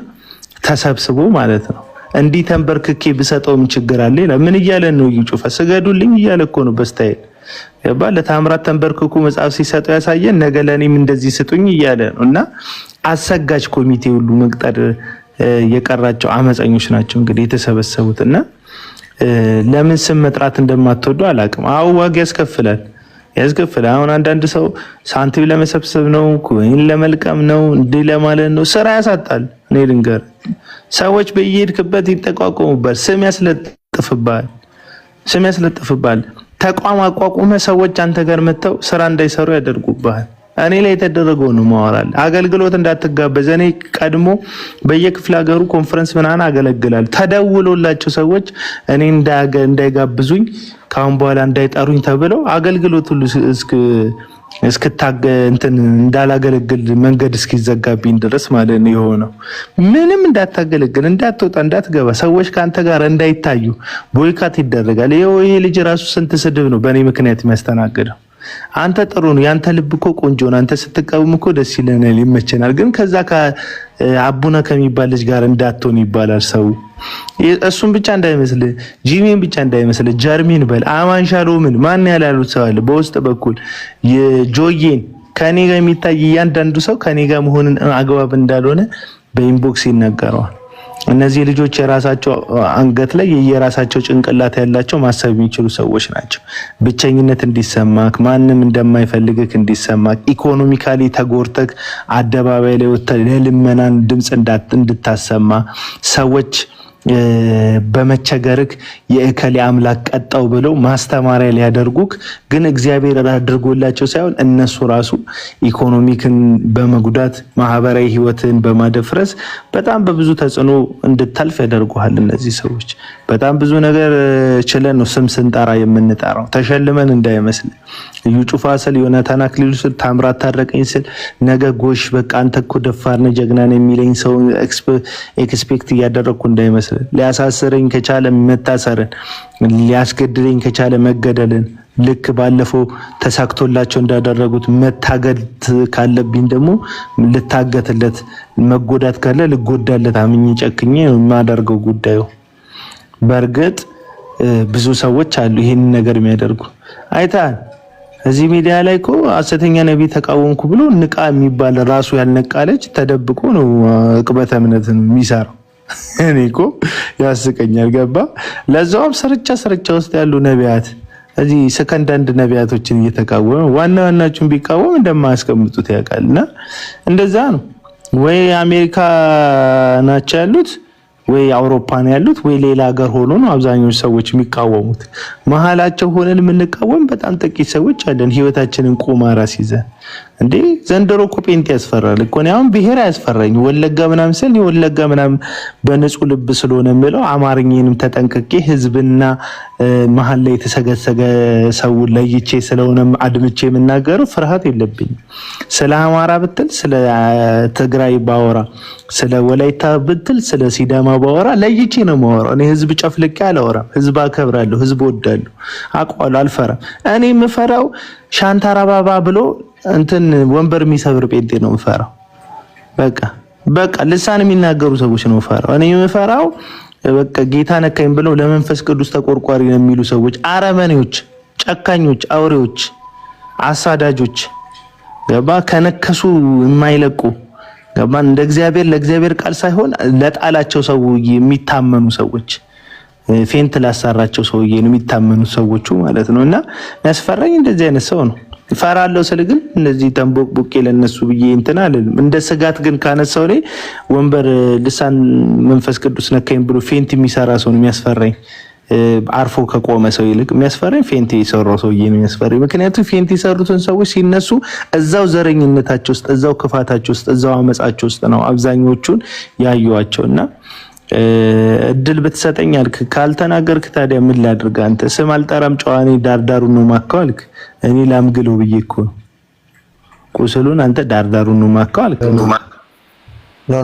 ተሰብስቦ ማለት ነው። እንዲህ ተንበርክኬ ብሰጠውም ችግር አለ ይላል። ምን እያለ ነው? ይጩፋ ስገዱልኝ እያለ እኮ ነው በስታይል ያባ ለታምራት ተንበርክኩ መጽሐፍ ሲሰጠው ያሳየን ነገ ለኔም እንደዚህ ስጡኝ እያለ ነው። እና አሰጋጅ ኮሚቴ ሁሉ መቅጠር የቀራቸው አመፀኞች ናቸው እንግዲህ የተሰበሰቡት። እና ለምን ስም መጥራት እንደማትወዱ አላውቅም። አዎ ዋጋ ያስከፍላል። አሁን አንዳንድ ሰው ሳንቲም ለመሰብሰብ ነው፣ ኮይን ለመልቀም ነው፣ እንዲህ ለማለት ነው። ስራ ያሳጣል። እኔ ልንገር፣ ሰዎች በየሄድክበት ይጠቋቆሙባል፣ ስም ያስለጥፍባል። ተቋም አቋቁመ ሰዎች አንተ ጋር መጥተው ስራ እንዳይሰሩ ያደርጉባል። እኔ ላይ የተደረገው ነው ማወራል። አገልግሎት እንዳትጋበዝ። እኔ ቀድሞ በየክፍለ ሀገሩ ኮንፈረንስ ምናምን አገለግላል። ተደውሎላቸው ሰዎች እኔ እንዳይጋብዙኝ ካሁን በኋላ እንዳይጠሩኝ ተብለው አገልግሎት ሁሉ እንዳላገለግል መንገድ እስኪዘጋብኝ ድረስ ማለት ነው የሆነው። ምንም እንዳታገለግል፣ እንዳትወጣ፣ እንዳትገባ፣ ሰዎች ካንተ ጋር እንዳይታዩ ቦይካት ይደረጋል። ይሄ ልጅ ራሱ ስንት ስድብ ነው በእኔ ምክንያት የሚያስተናግደው። አንተ ጥሩ ነው፣ ያንተ ልብ እኮ ቆንጆ ነው፣ አንተ ስትቀበም እኮ ደስ ይለናል፣ ይመቸናል። ግን ከዛ አቡነ ከሚባል ልጅ ጋር እንዳትሆን ይባላል ሰው። እሱን ብቻ እንዳይመስል፣ ጂሚን ብቻ እንዳይመስል፣ ጀርሚን በል፣ አማን ሻሎምን ማን ያላሉት ሰው አለ በውስጥ በኩል የጆዬን ከኔ ጋር የሚታይ እያንዳንዱ ሰው ከኔ ጋር መሆንን አግባብ እንዳልሆነ በኢንቦክስ ይነገረዋል። እነዚህ ልጆች የራሳቸው አንገት ላይ የራሳቸው ጭንቅላት ያላቸው ማሰብ የሚችሉ ሰዎች ናቸው። ብቸኝነት እንዲሰማክ፣ ማንም እንደማይፈልግክ እንዲሰማክ፣ ኢኮኖሚካሊ ተጎርተክ አደባባይ ላይ ወጥተህ ለልመናን ድምጽ እንድታሰማ ሰዎች በመቸገርክ የእከሌ አምላክ ቀጣው ብለው ማስተማሪያ ሊያደርጉክ ግን እግዚአብሔር አድርጎላቸው ሳይሆን እነሱ ራሱ ኢኮኖሚክን በመጉዳት ማህበራዊ ህይወትን በማደፍረስ በጣም በብዙ ተጽዕኖ እንድታልፍ ያደርጉሃል። እነዚህ ሰዎች በጣም ብዙ ነገር ችለን ነው ስም ስንጠራ የምንጠራው፣ ተሸልመን እንዳይመስል። እዩ ጩፋ ስል፣ ዮናታን አክሊሉ ስል፣ ታምራት ታረቀኝ ስል ነገ ጎሽ በቃ አንተ እኮ ደፋር ነህ ጀግና ነህ የሚለኝ ሰው ኤክስፔክት እያደረግኩ እንዳይመስል። ሊያሳስረኝ ከቻለ መታሰርን፣ ሊያስገድለኝ ከቻለ መገደልን፣ ልክ ባለፈው ተሳክቶላቸው እንዳደረጉት መታገድ ካለብኝ ደግሞ ልታገትለት፣ መጎዳት ካለ ልጎዳለት አምኜ ጨክኜ የማደርገው ጉዳዩ። በእርግጥ ብዙ ሰዎች አሉ ይሄን ነገር የሚያደርጉ አይታል። እዚህ ሚዲያ ላይ እኮ ሐሰተኛ ነብይ ተቃወምኩ ብሎ ንቃ የሚባል ራሱ ያልነቃለች ተደብቆ ነው ዕቅበተ እምነትን የሚሰራው። እኔ እኮ ያስቀኛል። ገባ ለዛውም ስርቻ ውስጥ ያሉ ነቢያት እዚህ ሰከንዳንድ ነቢያቶችን እየተቃወመ ዋናዎቹን ቢቃወም እንደማያስቀምጡት ያውቃልና እንደዛ ነው። ወይ አሜሪካ ናቸው ያሉት ወይ አውሮፓ ነው ያሉት ወይ ሌላ ሀገር ሆኖ ነው አብዛኞቹ ሰዎች የሚቃወሙት። መሀላቸው ሆነን የምንቃወም በጣም ጥቂት ሰዎች አለን። ህይወታችንን ቁማር አስይዘን እንዴ ዘንድሮ እኮ ጴንጤ ያስፈራል እኮ። እኔ አሁን ብሔር አያስፈራኝ። ወለጋ ምናምን ስል ወለጋ ምናምን በንጹህ ልብ ስለሆነ የምለው አማርኛንም ተጠንቅቄ ህዝብና መሀል ላይ የተሰገሰገ ሰው ለይቼ ስለሆነ አድምቼ የምናገረው ፍርሃት የለብኝም። ስለ አማራ ብትል፣ ስለ ትግራይ ባወራ፣ ስለ ወላይታ ብትል፣ ስለ ሲዳማ ባወራ ለይቼ ነው የማወራው። እኔ ህዝብ ጨፍልቄ አላወራም። ህዝብ አከብራለሁ፣ ህዝብ ወዳለሁ፣ አውቀዋለሁ፣ አልፈራም። እኔ የምፈራው ሻንታራባባ ብሎ እንትን ወንበር የሚሰብር ጴንጤ ነው የምፈራው። በቃ ልሳን የሚናገሩ ሰዎች ነው የምፈራው። እኔ የምፈራው በቃ ጌታ ነካኝ ብለው ለመንፈስ ቅዱስ ተቆርቋሪ ነው የሚሉ ሰዎች፣ አረመኔዎች፣ ጨካኞች፣ አውሬዎች፣ አሳዳጆች ገባ ከነከሱ የማይለቁ ገባን? እንደ እግዚአብሔር ለእግዚአብሔር ቃል ሳይሆን ለጣላቸው ሰው የሚታመኑ ሰዎች ፌንት ላሳራቸው ሰውዬ ነው የሚታመኑ ሰዎቹ ማለት ነውና ያስፈራኝ እንደዚህ አይነት ሰው ነው። ፈራለው ስል ግን እነዚህ ተንቦቅቦቄ ለነሱ ብዬ እንትና አይደለም። እንደ ስጋት ግን ካነሳው ላይ ወንበር ልሳን መንፈስ ቅዱስ ነካኝ ብሎ ፌንት የሚሰራ ሰው ነው የሚያስፈራኝ። አርፎ ከቆመ ሰው ይልቅ የሚያስፈራኝ ፌንት የሰራው ሰውዬ ነው የሚያስፈራኝ። ምክንያቱም ፌንት የሰሩትን ሰዎች ሲነሱ እዛው ዘረኝነታቸው ውስጥ፣ እዛው ክፋታቸው ውስጥ፣ እዛው አመጻቸው ውስጥ ነው አብዛኞቹን ያዩዋቸውና እድል ብትሰጠኝ አልክ። ካልተናገርክ ታዲያ ምን ላድርግ? አንተ ስም አልጠራም ጨዋኔ ዳርዳሩን ነው ማከው አልክ። እኔ ላምግለው ብዬ እኮ ነው ቁስሉን። አንተ ዳርዳሩን ነው ማከው አልክ። ኖ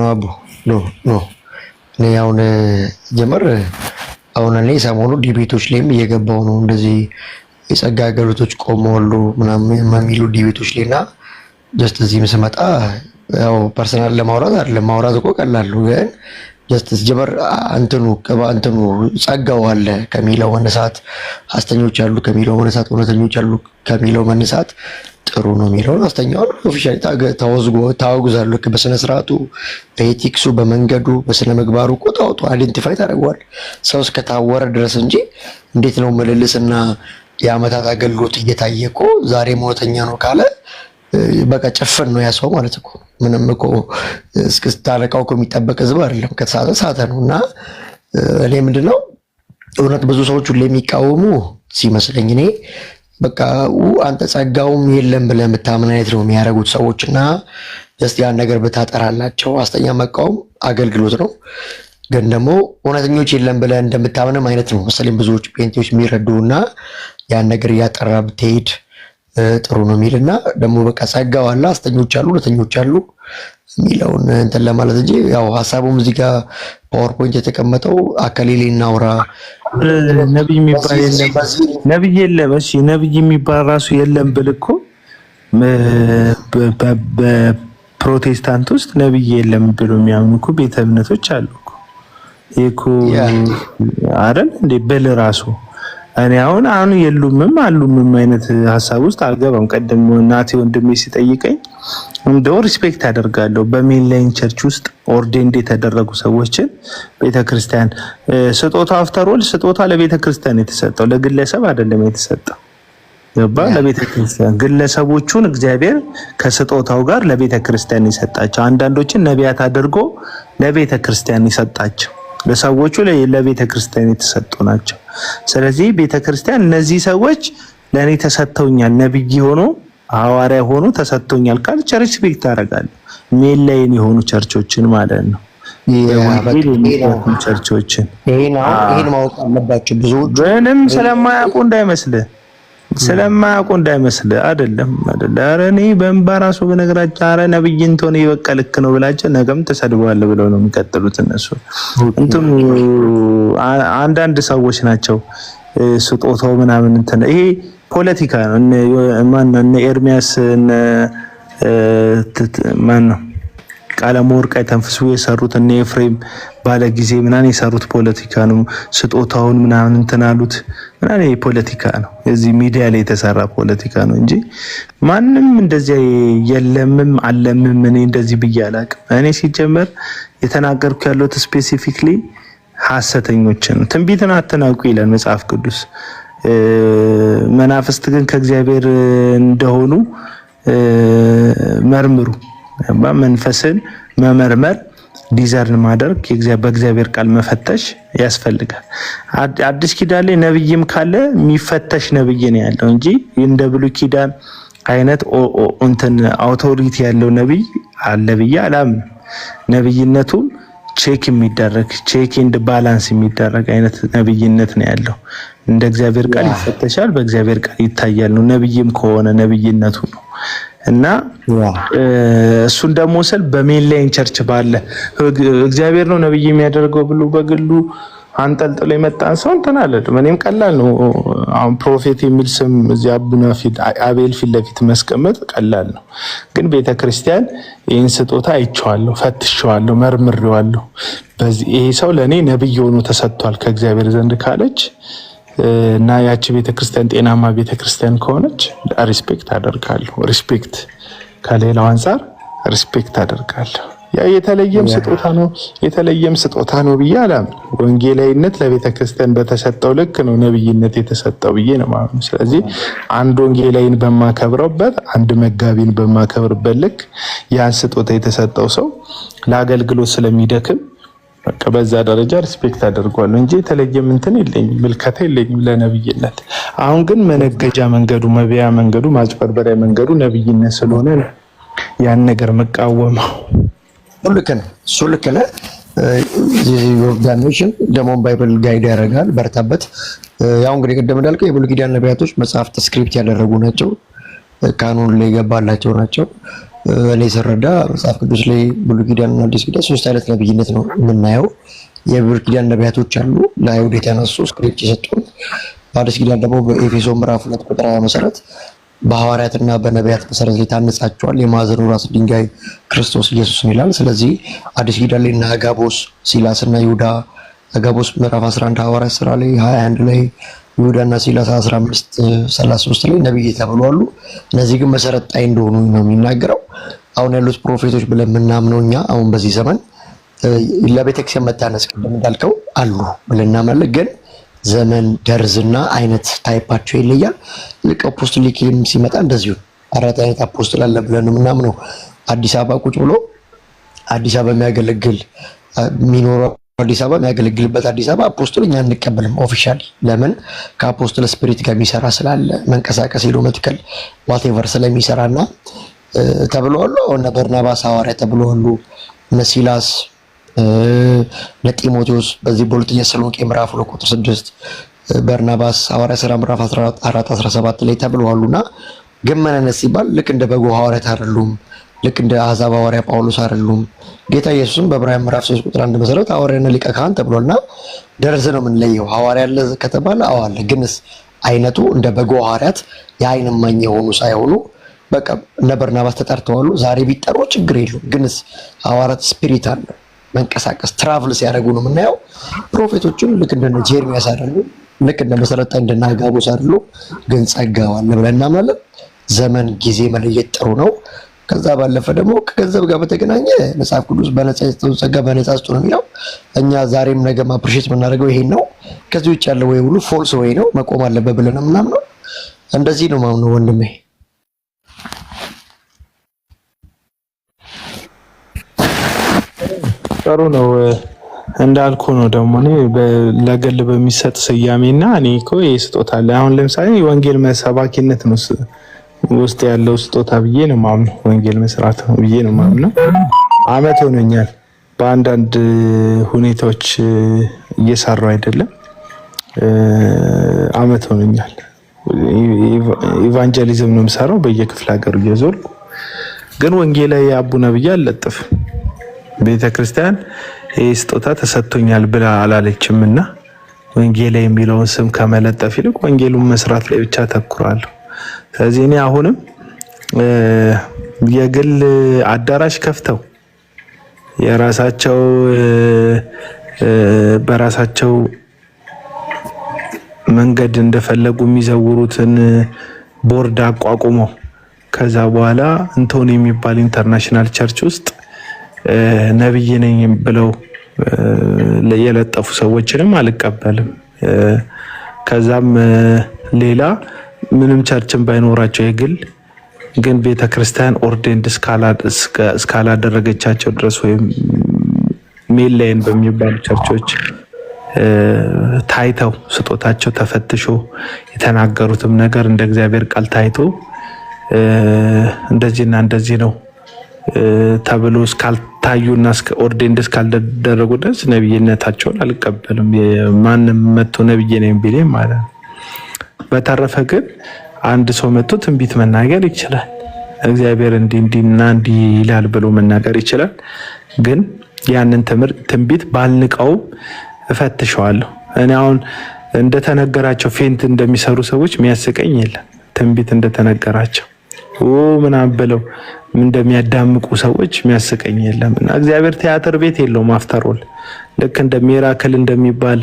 አቦ ኖ እኔ አሁን ጀመር አሁን እኔ ሰሞኑ ዲቤቶች ላይም እየገባው ነው። እንደዚህ የጸጋ አገልግሎቶች ቆመዋሉ ምናምን የሚሉ ዲቤቶች ላይና ጀስት እዚህም ስመጣ ያው ፐርሰናል ለማውራት አይደለም። ማውራት እኮ ቀላል ነው፣ ግን ጀስት ጀመር እንትኑ ጸጋው አለ ከሚለው መነሳት፣ ሐሰተኞች አሉ ከሚለው መነሳት፣ እውነተኞች አሉ ከሚለው መነሳት ጥሩ ነው የሚለው ሐሰተኛው ኦፊሻሊ ታወግዛሉ። በስነ ስርዓቱ፣ በኤቲክሱ፣ በመንገዱ፣ በስነ ምግባሩ እኮ ታውጡ አይደንቲፋይ ታደርገዋል ሰው እስከታወረ ድረስ እንጂ እንዴት ነው ምልልስና የአመታት አገልግሎት እየታየ እኮ ዛሬ እውነተኛ ነው ካለ በቃ ጨፍን ነው ያሰው ማለት እኮ። ምንም እኮ እስክስታረቃው እኮ የሚጠበቅ ህዝብ አይደለም። ከተሳተ ሳተ ነውና እኔ ምንድነው እውነት ብዙ ሰዎች ሁሉ የሚቃወሙ ሲመስለኝ እኔ በቃ አንተ ጸጋውም የለም ብለህ የምታምን አይነት ነው የሚያደርጉት ሰዎችና ጀስት ያን ነገር ብታጠራላቸው። ሐሰተኛ መቃወም አገልግሎት ነው፣ ግን ደግሞ እውነተኞች የለም ብለህ እንደምታምንም አይነት ነው መሰለኝ ብዙዎች ጴንጤዎች የሚረዱና ያን ነገር እያጠራ ብትሄድ ጥሩ ነው የሚልና ደግሞ በቃ ጸጋው አለ፣ ሐሰተኞች አሉ፣ እውነተኞች አሉ የሚለውን እንትን ለማለት እንጂ ያው ሐሳቡም እዚህ ጋር ፓወርፖይንት የተቀመጠው አከሌሌ እናውራ ነብይ የሚባል የለም፣ ነብይ የለም። እሺ ነብይ የሚባል ራሱ የለም ብል እኮ በፕሮቴስታንት ውስጥ ነብይ የለም ብሎ የሚያምኑ እኮ ቤተ እምነቶች አሉ እኮ አይደል እንዴ? ብል ራሱ እኔ አሁን የሉምም አሉምም አይነት ሐሳብ ውስጥ አልገባም። ቀደም እናቴ ወንድሜ ሲጠይቀኝ እንደው ሪስፔክት አደርጋለሁ። በሜንላይን ቸርች ውስጥ ኦርዴንድ የተደረጉ ሰዎችን ቤተክርስቲያን ስጦታ አፍተሮል ስጦታ ለቤተክርስቲያን የተሰጠው ለግለሰብ አይደለም የተሰጠው። ገባ? ለቤተክርስቲያን ግለሰቦቹን እግዚአብሔር ከስጦታው ጋር ለቤተክርስቲያን የሰጣቸው፣ አንዳንዶችን ነቢያት አድርጎ ለቤተክርስቲያን የሰጣቸው ለሰዎቹ ለቤተክርስቲያን የተሰጡ ናቸው። ስለዚህ ቤተክርስቲያን እነዚህ ሰዎች ለኔ ተሰጥተውኛል፣ ነብይ ሆኖ ሐዋርያ ሆኖ ተሰጥተውኛል ካል ቸርች ቤት ታደርጋለህ። ሜንላይን የሆኑ ቸርቾችን ማለት ነው። ቸርቾችን ይሄን ማወቅ አለባቸው ብዙዎች። ምንም ስለማያውቁ እንዳይመስልህ አይደለም። ኧረ እኔ በእንባ ራሱ በነገራቸው ኧረ ነብይ እንትን ይበቀልክ ነው ብላቸው ነገም ተሰድበዋል ብለው ነው የሚቀጥሉት እነሱ። እንትኑ አንዳንድ ሰዎች ናቸው ስጦታው ምናምን እንትን ይሄ ፖለቲካ ነው። እነ ኤርሚያስ ማን ነው ቃለመወርቅ ተንፍሱ የሰሩት እነ ኤፍሬም ባለጊዜ ምናምን የሰሩት ፖለቲካ ነው። ስጦታውን ምናምን እንትን አሉት ምናምን ፖለቲካ ነው። እዚህ ሚዲያ ላይ የተሰራ ፖለቲካ ነው እንጂ ማንም እንደዚህ የለምም አለምም እኔ እንደዚህ ብዬ አላቅም። እኔ ሲጀመር የተናገርኩ ያለሁት ስፔሲፊክሊ ሐሰተኞችን ትንቢትን አትናውቁ ይላል መጽሐፍ ቅዱስ። መናፍስት ግን ከእግዚአብሔር እንደሆኑ መርምሩ። መንፈስን መመርመር ዲዛርን ማድረግ በእግዚአብሔር ቃል መፈተሽ ያስፈልጋል። አዲስ ኪዳን ላይ ነብይም ካለ የሚፈተሽ ነብይ ነው ያለው እንጂ እንደ ብሉይ ኪዳን አይነት እንትን አውቶሪቲ ያለው ነብይ አለ ብዬ አላምንም። ነብይነቱም ቼክ የሚደረግ ቼክ ኤንድ ባላንስ የሚደረግ አይነት ነብይነት ነው ያለው። እንደ እግዚአብሔር ቃል ይፈተሻል፣ በእግዚአብሔር ቃል ይታያል ነው። ነብይም ከሆነ ነብይነቱ ነው እና እሱን ደግሞ ስል በሜንላይን ቸርች ባለ እግዚአብሔር ነው ነብይ የሚያደርገው ብሎ በግሉ አንጠልጥሎ የመጣን ሰው እንትን አለ። እኔም ቀላል ነው አሁን ፕሮፌት የሚል ስም እዚህ አቤል ፊት ለፊት መስቀመጥ ቀላል ነው። ግን ቤተክርስቲያን ይህን ስጦታ አይቼዋለሁ፣ ፈትሼዋለሁ፣ መርምሬዋለሁ። በዚህ ይሄ ሰው ለኔ ነብይ ሆኖ ተሰጥቷል ከእግዚአብሔር ዘንድ ካለች እና ያቺ ቤተክርስቲያን ጤናማ ቤተክርስቲያን ከሆነች ሪስፔክት አደርጋለሁ። ሪስፔክት ከሌላው አንፃር ሪስፔክት አደርጋለሁ። ያ የተለየም ስጦታ ነው ብዬ አላምንም። ወንጌላዊነት ለቤተ ክርስቲያን በተሰጠው ልክ ነው ነብይነት የተሰጠው ብዬ ነው ማለት ነው። ስለዚህ አንድ ወንጌላዊን በማከብረበት አንድ መጋቢን በማከብርበት ልክ ያን ስጦታ የተሰጠው ሰው ለአገልግሎት ስለሚደክም በቃ በዛ ደረጃ ሪስፔክት አደርጋለሁ እንጂ የተለየም እንትን የለኝም፣ ምልከታ የለኝም ለነብይነት። አሁን ግን መነገጃ መንገዱ፣ መብያ መንገዱ፣ ማጭበርበሪያ መንገዱ ነብይነት ስለሆነ ነው ያን ነገር መቃወመው። ልክ ነህ። ዮርዳኖሽን ደግሞ ባይብል ጋይድ ያደርጋል፣ በርታበት። ያው እንግዲህ ቅድም እንዳልከው የብሉይ ኪዳን ነቢያቶች መጽሐፍት ስክሪፕት ያደረጉ ናቸው፣ ካኖን ላይ የገባላቸው ናቸው። እኔ ስረዳ መጽሐፍ ቅዱስ ላይ ብሉይ ኪዳን እና አዲስ ኪዳን 3 አይነት ነብይነት ነው የምናየው። የብሉይ ኪዳን ነቢያቶች አሉ ለአይሁድ የተነሱ ስክሪፕት የሰጡን። በአዲስ ኪዳን ደግሞ በኤፌሶ ምዕራፍ 2 ቁጥር 20 መሰረት በሐዋርያትና በነቢያት መሰረት ላይ ታነጻቸዋል፣ የማዕዘኑ ራስ ድንጋይ ክርስቶስ ኢየሱስ ይላል። ስለዚህ አዲስ ኪዳን ላይ እና አጋቦስ፣ ሲላስና ይሁዳ አጋቦስ ምዕራፍ 11 ሐዋርያት ሥራ ላይ 21 ላይ ይሁዳና ሲላስ 15:33 ላይ ነብይ ተብለዋል። እነዚህ ግን መሰረት ጣይ እንደሆኑ ነው የሚናገረው። አሁን ያሉት ፕሮፌቶች ብለን የምናምነው እኛ አሁን በዚህ ዘመን ለቤተክርስቲያን መታነጽ ቅድም እንዳልከው አሉ ብለን እናምናለን። ግን ዘመን ደርዝና አይነት ታይፓቸው ይለያል። ልክ አፖስቶሊክም ሲመጣ እንደዚሁ 4 አይነት አፖስቶል አለ ብለን ነው የምናምነው። አዲስ አበባ ቁጭ ብሎ አዲስ አበባ የሚያገለግል የሚኖረው አዲስ አበባ የሚያገለግልበት አዲስ አበባ አፖስቶል እኛ አንቀበልም ኦፊሻሊ። ለምን? ከአፖስቶል ስፒሪት ጋር የሚሰራ ስላለ መንቀሳቀስ ሄዶ መትከል ዋቴቨር ስለሚሰራና ተብለዋል። እነ በርናባስ ሐዋርያ ተብለዋል። እነ ሲላስ እነ ጢሞቴዎስ በዚህ በሁለተኛ ተሰሎንቄ ምዕራፍ 2 ቁጥር 6 በርናባስ ሐዋርያ ሥራ ምዕራፍ 14:17 ላይ ተብለዋልና ግን መነነስ ሲባል ልክ እንደ በጎ ሐዋርያት አይደሉም። ልክ እንደ አሕዛብ ሐዋርያ ጳውሎስ አይደሉም። ጌታ ኢየሱስም በዕብራውያን ምዕራፍ 3 ቁጥር 1 መሰረት ሐዋርያና ሊቀ ካህን ተብሏልና ደርዝ ነው የምንለየው። ሐዋርያ አለ ከተባለ አዎ አለ። ግንስ አይነቱ እንደ በጎ ሐዋርያት የዓይን እማኝ የሆኑ ሳይሆኑ በቃ እነ በርናባስ ተጠርተዋል። ዛሬ ቢጠሩ ችግር የለውም። ግንስ ሐዋርያት ስፒሪት አለ መንቀሳቀስ ትራቭል ሲያደርጉ ነው የምናየው። ፕሮፌቶችን ልክ እንደ ጀርሚያስ አይደሉ፣ ልክ እንደ መሰረታ እንደ አጋቦስ አይደሉ። ግን ጸጋው አለ ብለን እናምናለን። ዘመን ጊዜ መለየት ጥሩ ነው። ከዛ ባለፈ ደግሞ ከገንዘብ ጋር በተገናኘ መጽሐፍ ቅዱስ በነፃ የሰጠውን ጸጋ በነፃ ስጡ ነው የሚለው። እኛ ዛሬም ነገም አፕሪሼት የምናደርገው ይሄን ነው። ከዚህ ውጭ ያለው ወይ ሁሉ ፎልስ ወይ ነው መቆም አለበት ብለን ምናምነው። እንደዚህ ነው ማምነው ወንድሜ። ጥሩ ነው እንዳልኩ ነው። ደግሞ እኔ ለግል በሚሰጥ ስያሜና እኔ እኮ ስጦታ አለ። አሁን ለምሳሌ ወንጌል መሰባኪነት ነው ውስጥ ያለው ስጦታ ብዬ ነው ማምነው። ወንጌል መስራት ነው ብዬ ነው ማምነው። አመት ሆኖኛል። በአንዳንድ ሁኔታዎች እየሰራው አይደለም። አመት ሆኖኛል። ኢቫንጀሊዝም ነው የምሰራው በየክፍለ ሀገሩ እየዞርኩ። ግን ወንጌላዊ አቡነ ብዬ አልለጥፍም። ቤተክርስቲያን ይህ ስጦታ ተሰጥቶኛል ብላ አላለችምና ወንጌላዊ የሚለውን ስም ከመለጠፍ ይልቅ ወንጌሉን መስራት ላይ ብቻ አተኩራለሁ። ስለዚህ እኔ አሁንም የግል አዳራሽ ከፍተው የራሳቸው በራሳቸው መንገድ እንደፈለጉ የሚዘውሩትን ቦርድ አቋቁመው ከዛ በኋላ እንቶን የሚባል ኢንተርናሽናል ቸርች ውስጥ ነብይ ነኝ ብለው የለጠፉ ሰዎችንም አልቀበልም። ከዛም ሌላ ምንም ቸርችን ባይኖራቸው የግል ግን ቤተክርስቲያን ኦርዴንድ እስካላደረገቻቸው ድረስ ወይም ሜላይን በሚባሉ ቸርቾች ታይተው ስጦታቸው ተፈትሾ የተናገሩትም ነገር እንደ እግዚአብሔር ቃል ታይቶ እንደዚህና እንደዚህ ነው ተብሎ እስካልታዩና ኦርዴንድ እስካልደረጉ ድረስ ነብይነታቸውን አልቀበልም። ማንም መጥቶ ነብይ ነኝ ቢለኝ ማለት ነው። በተረፈ ግን አንድ ሰው መጥቶ ትንቢት መናገር ይችላል። እግዚአብሔር እንዲና እንዲ ይላል ብሎ መናገር ይችላል። ግን ያንን ትንቢት ባልንቀው እፈትሸዋለሁ። እኔ አሁን እንደተነገራቸው ፌንት እንደሚሰሩ ሰዎች የሚያስቀኝ የለም። ትንቢት እንደተነገራቸው ምናምን ብለው እንደሚያዳምቁ ሰዎች የሚያስቀኝ የለም። እና እግዚአብሔር ቲያትር ቤት የለውም። አፍተሮል ልክ እንደ ሚራክል እንደሚባል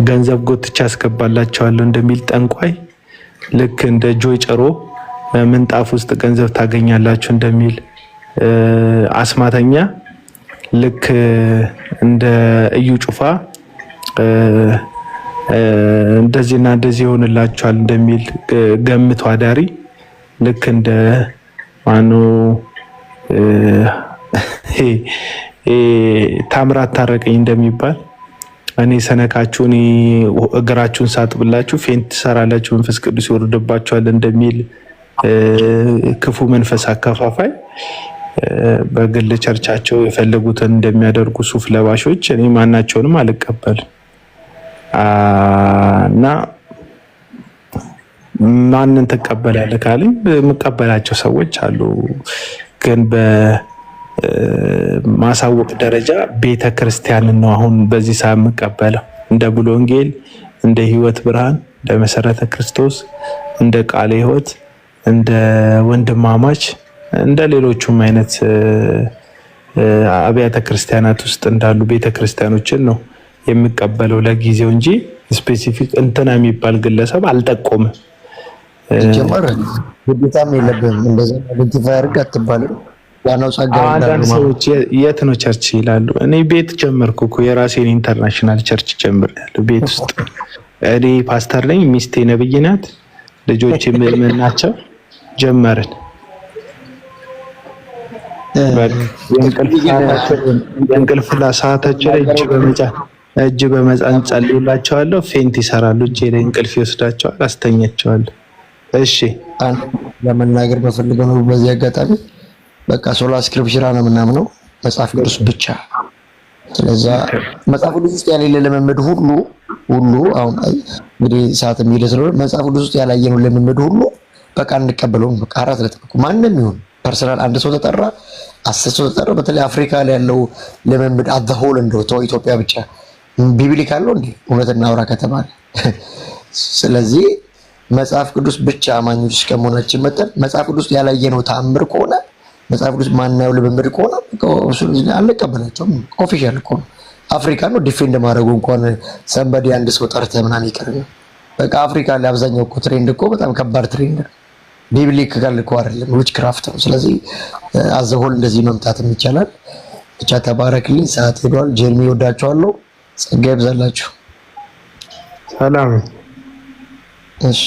ገንዘብ ጎትቻ ያስገባላቸዋለሁ እንደሚል ጠንቋይ ልክ እንደ ጆይ ጨሮ ምንጣፍ ውስጥ ገንዘብ ታገኛላችሁ እንደሚል አስማተኛ ልክ እንደ እዩ ጩፋ እንደዚህና እንደዚህ ይሆንላችኋል እንደሚል ገምቶ አዳሪ ልክ እንደ ማኑ ታምራት ታረቀኝ እንደሚባል እኔ ሰነካችሁን እግራችሁን ሳጥብላችሁ ፌንት ትሰራላችሁ መንፈስ ቅዱስ ይወርድባችኋል እንደሚል ክፉ መንፈስ አከፋፋይ በግል ቸርቻቸው የፈለጉትን እንደሚያደርጉ ሱፍ ለባሾች እኔ ማናቸውንም አልቀበልም እና ማንን ተቀበላለህ ካለኝ የምቀበላቸው ሰዎች አሉ። ግን በማሳወቅ ደረጃ ቤተክርስቲያንን ነው አሁን በዚህ ሰዓት የምቀበለው። እንደ ሙሉ ወንጌል፣ እንደ ህይወት ብርሃን፣ እንደ መሰረተ ክርስቶስ፣ እንደ ቃለ ህይወት፣ እንደ ወንድማማች፣ እንደ ሌሎቹም አይነት አብያተ ክርስቲያናት ውስጥ እንዳሉ ቤተክርስቲያኖችን ነው የሚቀበለው ለጊዜው እንጂ ስፔሲፊክ እንትና የሚባል ግለሰብ አልጠቆምም። ጀመረ ግዴታም የለብህም እንደዛ አይደንቲፋይ አድርግ አትባልም። ዋናው ጸጋ አንዳንድ ሰዎች የት ነው ቸርች ይላሉ። እኔ ቤት ጀመርኩ እኮ የራሴን ኢንተርናሽናል ቸርች ጀምሬያለሁ ቤት ውስጥ። እኔ ፓስተር ነኝ፣ ሚስቴ ነብይ ናት፣ ልጆቼ ምዕመናን ናቸው። ጀመርን የእንቅልፍ ሰዓታቸው ላይ እጅ በመጫን ጸልዩላቸዋለሁ። ፌንት ይሰራሉ፣ እጄ ላይ እንቅልፍ ይወስዳቸዋል፣ አስተኛቸዋለሁ። እሺ ለመናገር በፈልገው ነው በዚህ አጋጣሚ በቃ ሶላ ስክሪፕቸራ ነው ምናምነው መጽሐፍ ቅዱስ ብቻ። ስለዚህ መጽሐፍ ቅዱስ ውስጥ ያለ ለመመድ ሁሉ አሁን እንግዲህ ሰዓት የሚል ስለሆነ መጽሐፍ ቅዱስ ውስጥ ያላየነው ለመመድ ሁሉ በቃ እንቀበለው። በቃ አራት ለጥቁ ማንንም ይሁን ፐርሰናል አንድ ሰው ተጠራ 10 ሰው ተጠራ። በተለይ አፍሪካ ላይ ያለው ለመመድ አት ሆል እንደው ኢትዮጵያ ብቻ ቢብሊካል ነው እንዴ እውነት እናውራ ከተባለ ስለዚህ መጽሐፍ ቅዱስ ብቻ አማኞች እስከመሆናችን መጠን መጽሐፍ ቅዱስ ያላየነው ተአምር ከሆነ መጽሐፍ ቅዱስ ማናየው ልምምድ ከሆነ አልቀበላቸውም። ኦፊሻል እኮ አፍሪካ ነው ዲፌንድ ማድረጉ እንኳን ሰንበዲ አንድ ሰው ጠርተህ ምናምን ይቀር በቃ አፍሪካ ላይ አብዛኛው እኮ ትሬንድ እኮ በጣም ከባድ ትሬንድ ነው። ቢብሊክ ጋር እኮ አይደለም ዊች ክራፍት ነው። ስለዚህ አዘሆል እንደዚህ መምታትም ይቻላል። ብቻ ተባረክልኝ። ሰዓት ሄዷል። ጀርሚ ወዳቸዋለሁ። ጸጋ ይብዛላችሁ። ሰላም። እሺ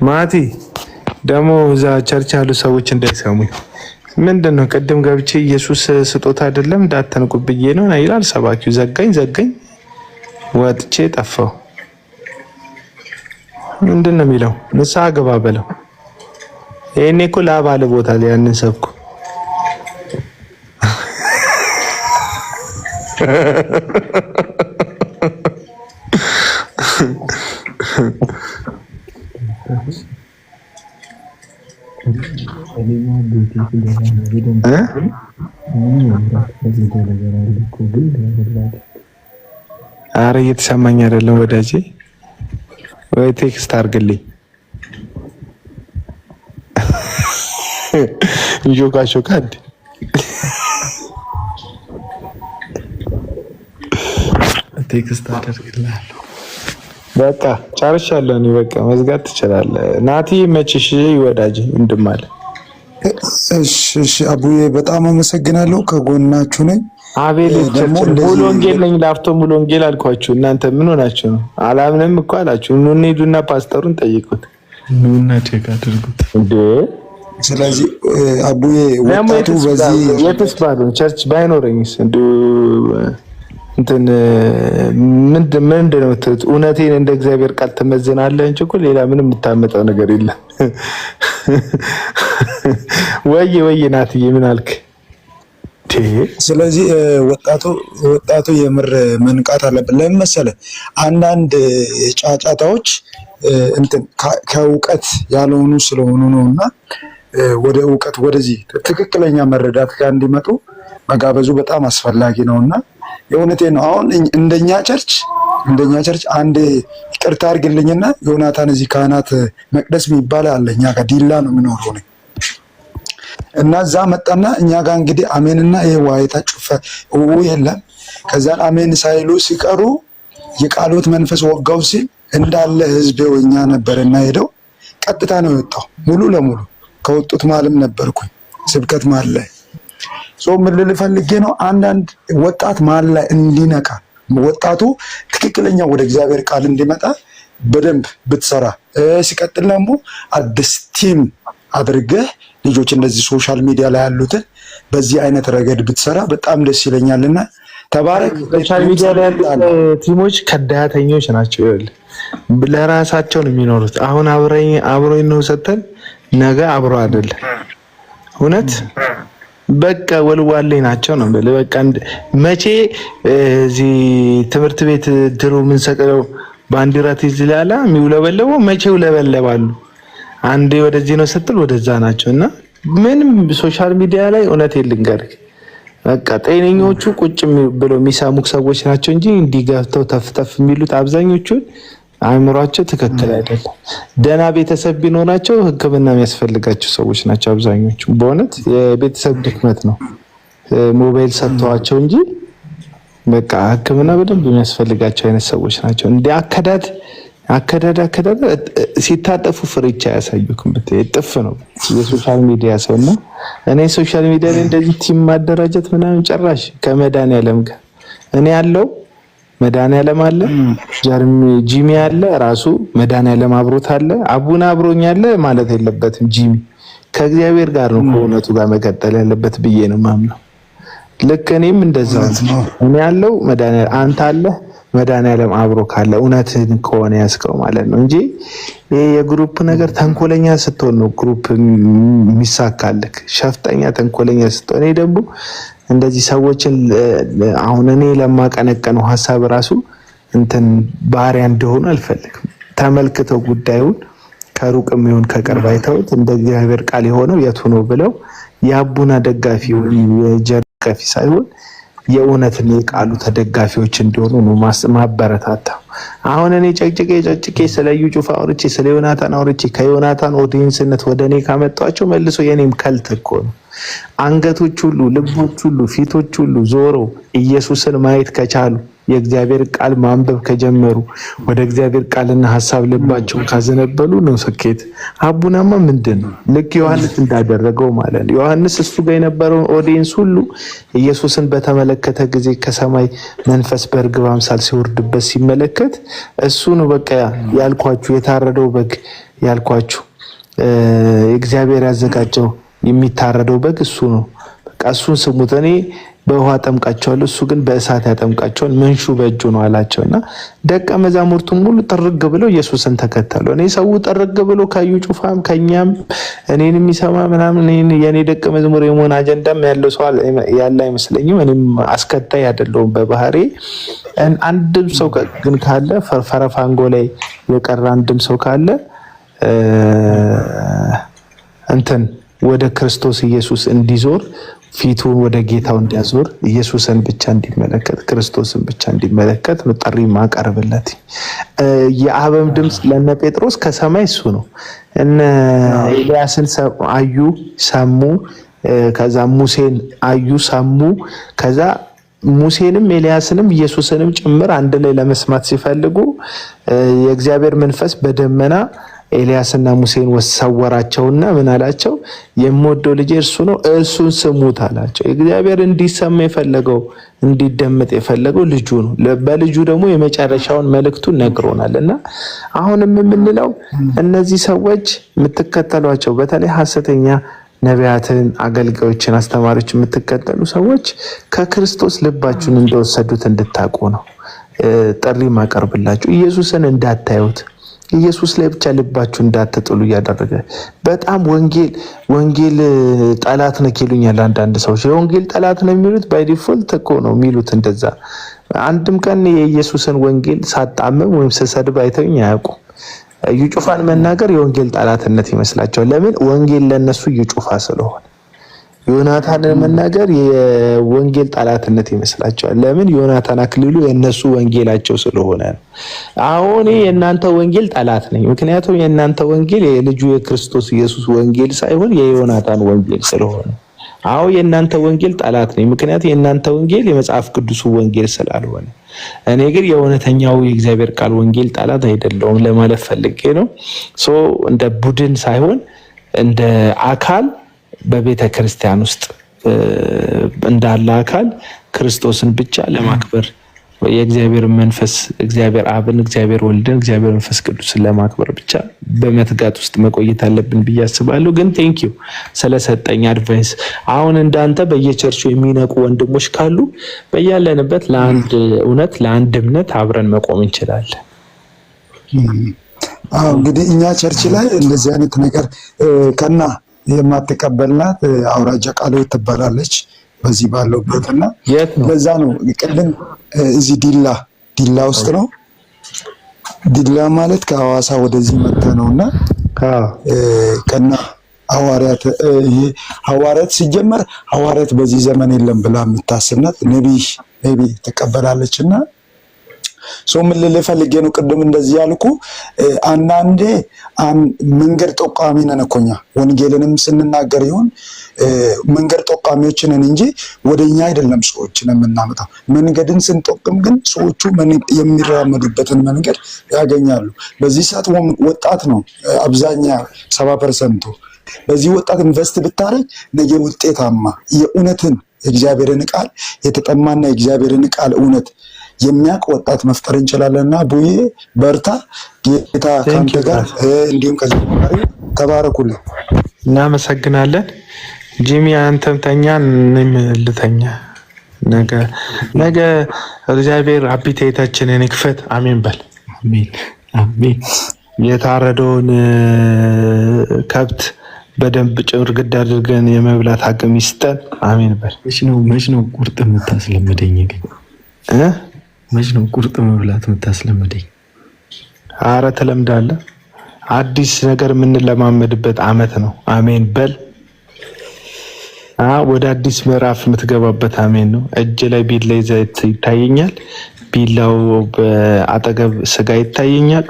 ማቲ ደግሞ እዛ ቸርች ያሉ ሰዎች እንዳይሰሙኝ ምንድነው ቅድም ገብቼ ኢየሱስ ስጦታ አይደለም እንዳትንቁ ብዬ ነው ይላል ሰባኪው። ዘጋኝ ወጥቼ ጠፋው። ምንድነው የሚለው? ንስሐ ገባ በለው። ይሄኔ እኮ ላባለ ቦታ ላይ ያንን ሰብኩ አረ እየተሰማኝ አይደለም ወዳጄ፣ ወይ ቴክስት አድርግልኝ። ሾካ እንደ ቴክስት አድርግልሃለሁ። በቃ ጨርሻለሁ። እኔ በቃ መዝጋት ትችላለህ። ናቲ መችሽ ወዳጄ እንድማለ። እሺ አቡዬ በጣም አመሰግናለሁ። ከጎናችሁ ነኝ። አቤል ሙሉ ወንጌል ነኝ። ላፍቶ ሙሉ ወንጌል አልኳችሁ። እናንተ ምን ሆናችሁ ነው? አላምንም እኮ አላችሁ። ኑና ሄዱና ፓስተሩን ጠይቁት። ኑና ቼክ አድርጉት እንዴ። ስለዚህ አቡዬ ወጣቱ በዚህ የትስ ባሉን ቸርች ባይኖረኝስ እንዴ እንትን ምንድነው? እውነቴን እንደ እግዚአብሔር ቃል ተመዝናለህ እንጂ እኮ ሌላ ምንም የምታመጣው ነገር የለም። ወይ ናትዬ ምን አልክ? ስለዚህ ወጣቱ የምር መንቃት አለብን። ለምን መሰለህ? አንዳንድ ጫጫታዎች እንትን ከእውቀት ያልሆኑ ስለሆኑ ነውና ወደ እውቀት ወደዚህ ትክክለኛ መረዳት ጋር እንዲመጡ መጋበዙ በጣም አስፈላጊ ነውና የእውነቴን ነው። አሁን እንደኛ ቸርች አንድ ይቅርታ አድርግልኝና ዮናታን እዚህ ካህናት መቅደስ የሚባል አለ። እኛ ጋር ዲላ ነው የምኖረው ነኝ እና እዛ መጣና እኛ ጋር እንግዲህ አሜንና ይሄ ዋይታ ጩፈ የለም። ከዛን አሜን ሳይሉ ሲቀሩ የቃሎት መንፈስ ወጋው ሲል እንዳለ ህዝብ ወኛ ነበርና ሄደው ቀጥታ ነው የወጣው ሙሉ ለሙሉ ከወጡት ማለም ነበርኩኝ ስብከት ማለ ምን ልል ፈልጌ ነው አንዳንድ ወጣት ማለ እንዲነቃ ወጣቱ ትክክለኛ ወደ እግዚአብሔር ቃል እንዲመጣ በደንብ ብትሰራ ሲቀጥል ደግሞ አዲስ ቲም አድርገህ ልጆች እንደዚህ ሶሻል ሚዲያ ላይ ያሉትን በዚህ አይነት ረገድ ብትሰራ በጣም ደስ ይለኛልና ተባረክ። ሶሻል ሚዲያ ላይ ያሉ ቲሞች ከዳተኞች ናቸው። ይኸውልህ ለራሳቸው ነው የሚኖሩት። አሁን አብሮኝ ነው ሰተን ነገ አብሮ አይደለም። እውነት በቃ ወልዋሌ ናቸው ነው በቃ መቼ እዚህ ትምህርት ቤት ድሮ ምን ሰቀለው ባንዲራ ትይዝላላ የሚውለበለበው መቼው ለበለባሉ አንዴ ወደዚህ ነው ስትል ወደዛ ናቸውና ምንም ሶሻል ሚዲያ ላይ እውነት ልንገርህ በቃ ጤነኞቹ ቁጭ ብለው የሚሳሙ ሰዎች ናቸው እንጂ እንዲጋፍተው ተፍተፍ የሚሉት አብዛኞቹ አእምሯቸው ትክክል አይደለም። ደና ቤተሰብ ቢኖራቸው ሕክምና የሚያስፈልጋቸው ሰዎች ናቸው አብዛኞቹ። በእውነት የቤተሰብ ድክመት ነው ሞባይል ሰጥተዋቸው እንጂ በቃ ሕክምና በደንብ የሚያስፈልጋቸው አይነት ሰዎች ናቸው። እንደ አከዳድ ሲታጠፉ ፍሬቻ ያሳዩክም ብታይ ጥፍ ነው የሶሻል ሚዲያ ሰውና እኔ ሶሻል ሚዲያ ላይ እንደዚህ ቲም ማደራጀት ምናምን ጭራሽ ከመድኃኒዓለም ጋር እኔ ያለው መድኃኒዓለም አለ ጂሚ አለ ራሱ መድኃኒዓለም አብሮት አለ አቡና አብሮኛል ማለት የለበትም ጂሚ ከእግዚአብሔር ጋር ነው ከእውነቱ ጋር መቀጠል ያለበት ብዬ ነው ማምነው። ልክ እኔም እንደዛው ነው እኔ ያለው መድኃኒዓለም አንተ አለ መድኃኒዓለም አብሮ ካለ እውነትን ከሆነ ያስከው ማለት ነው እንጂ የግሩፕ ነገር ተንኮለኛ ስትሆን ነው ግሩፕ የሚሳካልክ። ሸፍጠኛ ተንኮለኛ ስትሆን እኔ ደግሞ እንደዚህ ሰዎችን አሁን እኔ ለማቀነቀነው ሐሳብ ራሱ እንትን ባሪያ እንደሆነ አልፈልግም። ተመልክተው ጉዳዩን ከሩቅም ይሁን ከቅርብ አይተውት እንደ እግዚአብሔር ቃል የሆነው የቱ ነው ብለው የአቡና ደጋፊ የጀርካፊ ሳይሆን የእውነትን የቃሉ ተደጋፊዎች እንደሆኑ ነው ማበረታታው። አሁን እኔ ጨቅጭቄ ስለዩ ጩፋ አውርቼ ስለ ዮናታን አውርቼ ከዮናታን ኦዲየንስነት ወደ እኔ ካመጣቸው መልሶ የኔም ከልት እኮ ነው። አንገቶች ሁሉ ልቦች ሁሉ ፊቶች ሁሉ ዞሮ ኢየሱስን ማየት ከቻሉ የእግዚአብሔር ቃል ማንበብ ከጀመሩ ወደ እግዚአብሔር ቃልና ሐሳብ ልባቸውን ካዘነበሉ ነው ስኬት። አቡናማ ምንድነው ልክ ዮሐንስ እንዳደረገው ማለት ነው። ዮሐንስ እሱ ጋር የነበረውን ኦዲየንስ ሁሉ ኢየሱስን በተመለከተ ጊዜ ከሰማይ መንፈስ በርግብ አምሳል ሲወርድበት ሲመለከት እሱ ነው በቃ ያልኳችሁ የታረደው በግ ያልኳችሁ እግዚአብሔር ያዘጋጀው የሚታረደው በግ እሱ ነው። በቃ እሱን ስሙት። እኔ በውሃ ጠምቃቸዋለሁ እሱ ግን በእሳት ያጠምቃቸዋል መንሹ በእጁ ነው አላቸውና ደቀ መዛሙርቱም ሁሉ ጥርግ ብለው ኢየሱስን ተከተሉ። እኔ ሰው ጥርግ ብሎ ካዩ ጩፋም ከኛም እኔን የሚሰማ ምናምን የኔ ደቀ መዝሙር የመሆን አጀንዳም ያለው ሰው ያለ አይመስለኝም። እኔም አስከታይ አይደለሁም በባህሪ። አንድም ሰው ግን ካለ ፈረፋንጎ ላይ የቀረ አንድም ሰው ካለ እንትን ወደ ክርስቶስ ኢየሱስ እንዲዞር ፊቱን ወደ ጌታው እንዲያዞር ኢየሱስን ብቻ እንዲመለከት ክርስቶስን ብቻ እንዲመለከት ነው ጥሪ ማቀርብለት። የአብም ድምጽ ለነ ጴጥሮስ ከሰማይ እሱ ነው። እነ ኤልያስን አዩ ሰሙ፣ ከዛ ሙሴን አዩ ሰሙ፣ ከዛ ሙሴንም ኤልያስንም ኢየሱስንም ጭምር አንድ ላይ ለመስማት ሲፈልጉ የእግዚአብሔር መንፈስ በደመና ኤልያስና ሙሴን ወሰወራቸውና ምን አላቸው? የምወደው ልጅ እርሱ ነው እርሱን ስሙት አላቸው። እግዚአብሔር እንዲሰማ የፈለገው እንዲደመጥ የፈለገው ልጁ ነው። በልጁ ደግሞ የመጨረሻውን መልእክቱን ነግሮናልና አሁንም የምንለው እነዚህ ሰዎች የምትከተሏቸው በተለይ ሐሰተኛ ነቢያትን፣ አገልጋዮችን፣ አስተማሪዎች የምትከተሉ ሰዎች ከክርስቶስ ልባችሁን እንደወሰዱት እንድታውቁ ነው ጥሪ ማቀርብላችሁ። ኢየሱስን እንዳታዩት ኢየሱስ ላይ ብቻ ልባችሁ እንዳትጥሉ እያደረገ በጣም ወንጌል ጠላት ነው ይሉኛል አንዳንድ ሰዎች። የወንጌል ጠላት ነው የሚሉት ባይ ዲፎልት እኮ ነው የሚሉት እንደዛ። አንድም ቀን የኢየሱስን ወንጌል ሳጣመም ወይም ስሰድብ አይተውኝ አያውቁም። እዩ ጩፋን መናገር የወንጌል ጠላትነት ይመስላቸዋል። ለምን? ወንጌል ለነሱ እዩ ጩፋ ስለሆነ። ዮናታንን መናገር የወንጌል ጠላትነት ይመስላቸዋል። ለምን? ዮናታን አክሊሉ የነሱ ወንጌላቸው ስለሆነ ነው። አሁን የእናንተ ወንጌል ጠላት ነኝ፣ ምክንያቱም የእናንተ ወንጌል የልጁ የክርስቶስ ኢየሱስ ወንጌል ሳይሆን የዮናታን ወንጌል ስለሆነ። አዎ የእናንተ ወንጌል ጠላት ነኝ፣ ምክንያቱም የእናንተ ወንጌል የመጽሐፍ ቅዱሱ ወንጌል ስላልሆነ። እኔ ግን የእውነተኛው የእግዚአብሔር ቃል ወንጌል ጠላት አይደለሁም ለማለት ፈልጌ ነው። እንደ ቡድን ሳይሆን እንደ አካል በቤተ ክርስቲያን ውስጥ እንዳለ አካል ክርስቶስን ብቻ ለማክበር የእግዚአብሔር መንፈስ እግዚአብሔር አብን እግዚአብሔር ወልድን እግዚአብሔር መንፈስ ቅዱስን ለማክበር ብቻ በመትጋት ውስጥ መቆየት አለብን ብዬ አስባለሁ። ግን ቴንኪው ስለሰጠኝ አድቫይስ። አሁን እንዳንተ በየቸርቹ የሚነቁ ወንድሞች ካሉ በያለንበት ለአንድ እውነት ለአንድ እምነት አብረን መቆም እንችላለን። እንግዲህ እኛ ቸርች ላይ እንደዚህ አይነት ነገር ከና የማትቀበልናት አውራጃ ቃልዮት ትባላለች በዚህ ባለውበትና ለዛ ነው ቅድም እዚህ ዲላ ውስጥ ነው። ዲላ ማለት ከሐዋሳ ወደዚህ መጣ ነውና ከና ሐዋርያት ሲጀመር ሐዋርያት በዚህ ዘመን የለም ብላ የምታስብናት ነቢ ተቀበላለችና ሰው ምን ልልህ ፈልጌ ነው ቅድም እንደዚህ ያልኩ አንዳንዴ መንገድ ጠቋሚ ነን እኮ እኛ ወንጌልንም ስንናገር ይሁን መንገድ ጠቋሚዎች ነን እንጂ ወደኛ አይደለም ሰዎችን የምናመጣው። መንገድን ስንጠቅም ግን ሰዎቹ የሚራመዱበትን መንገድ ያገኛሉ። በዚህ ሰዓት ወጣት ነው አብዛኛ 70%። በዚህ ወጣት ኢንቨስት ብታረግ ነገ ውጤታማ የእውነትን የእግዚአብሔርን ቃል የተጠማና የእግዚአብሔርን ቃል እውነት የሚያውቅ ወጣት መፍጠር እንችላለንና ቡዬ በርታ። ጌታ ካንተ ጋር እንዲሁም ከዚህ ጋር ተባረኩልኝ። እናመሰግናለን። ጂሚ አንተም ተኛ እኔም ልተኛ። ነገ እግዚአብሔር አፒታይታችንን ይክፈት። አሜን በል። አሜን። የታረደውን ከብት በደንብ ጭርግድ አድርገን የመብላት አቅም ይስጠን። አሜን በል። መች ነው ቁርጥ የምታስለምደኝ ግን? መች ነው ቁርጥ መብላት የምታስለምደኝ? አረ ተለምዳለህ። አዲስ ነገር የምንለማመድበት አመት ነው። አሜን በል። ወደ አዲስ ምዕራፍ የምትገባበት አሜን ነው። እጅ ላይ ቢላ ይዘህ ይታየኛል። ቢላው በአጠገብ ስጋ ይታየኛል።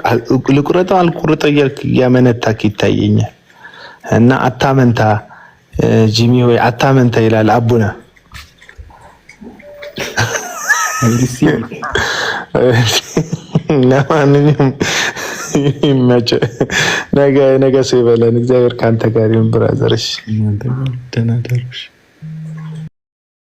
ልቁረጠው አልቁረጠው እያልክ ያመነታክ ይታየኛል። እና አታመንታ ጂሚ ወይ አታመንታ ይላል አቡና። ለማንኛውም ይመችህ። ነገ ሰው ይበለን። እግዚአብሔር ካንተ ጋር ይሁን ብራዘርሽ። ደህና ደሩሽ።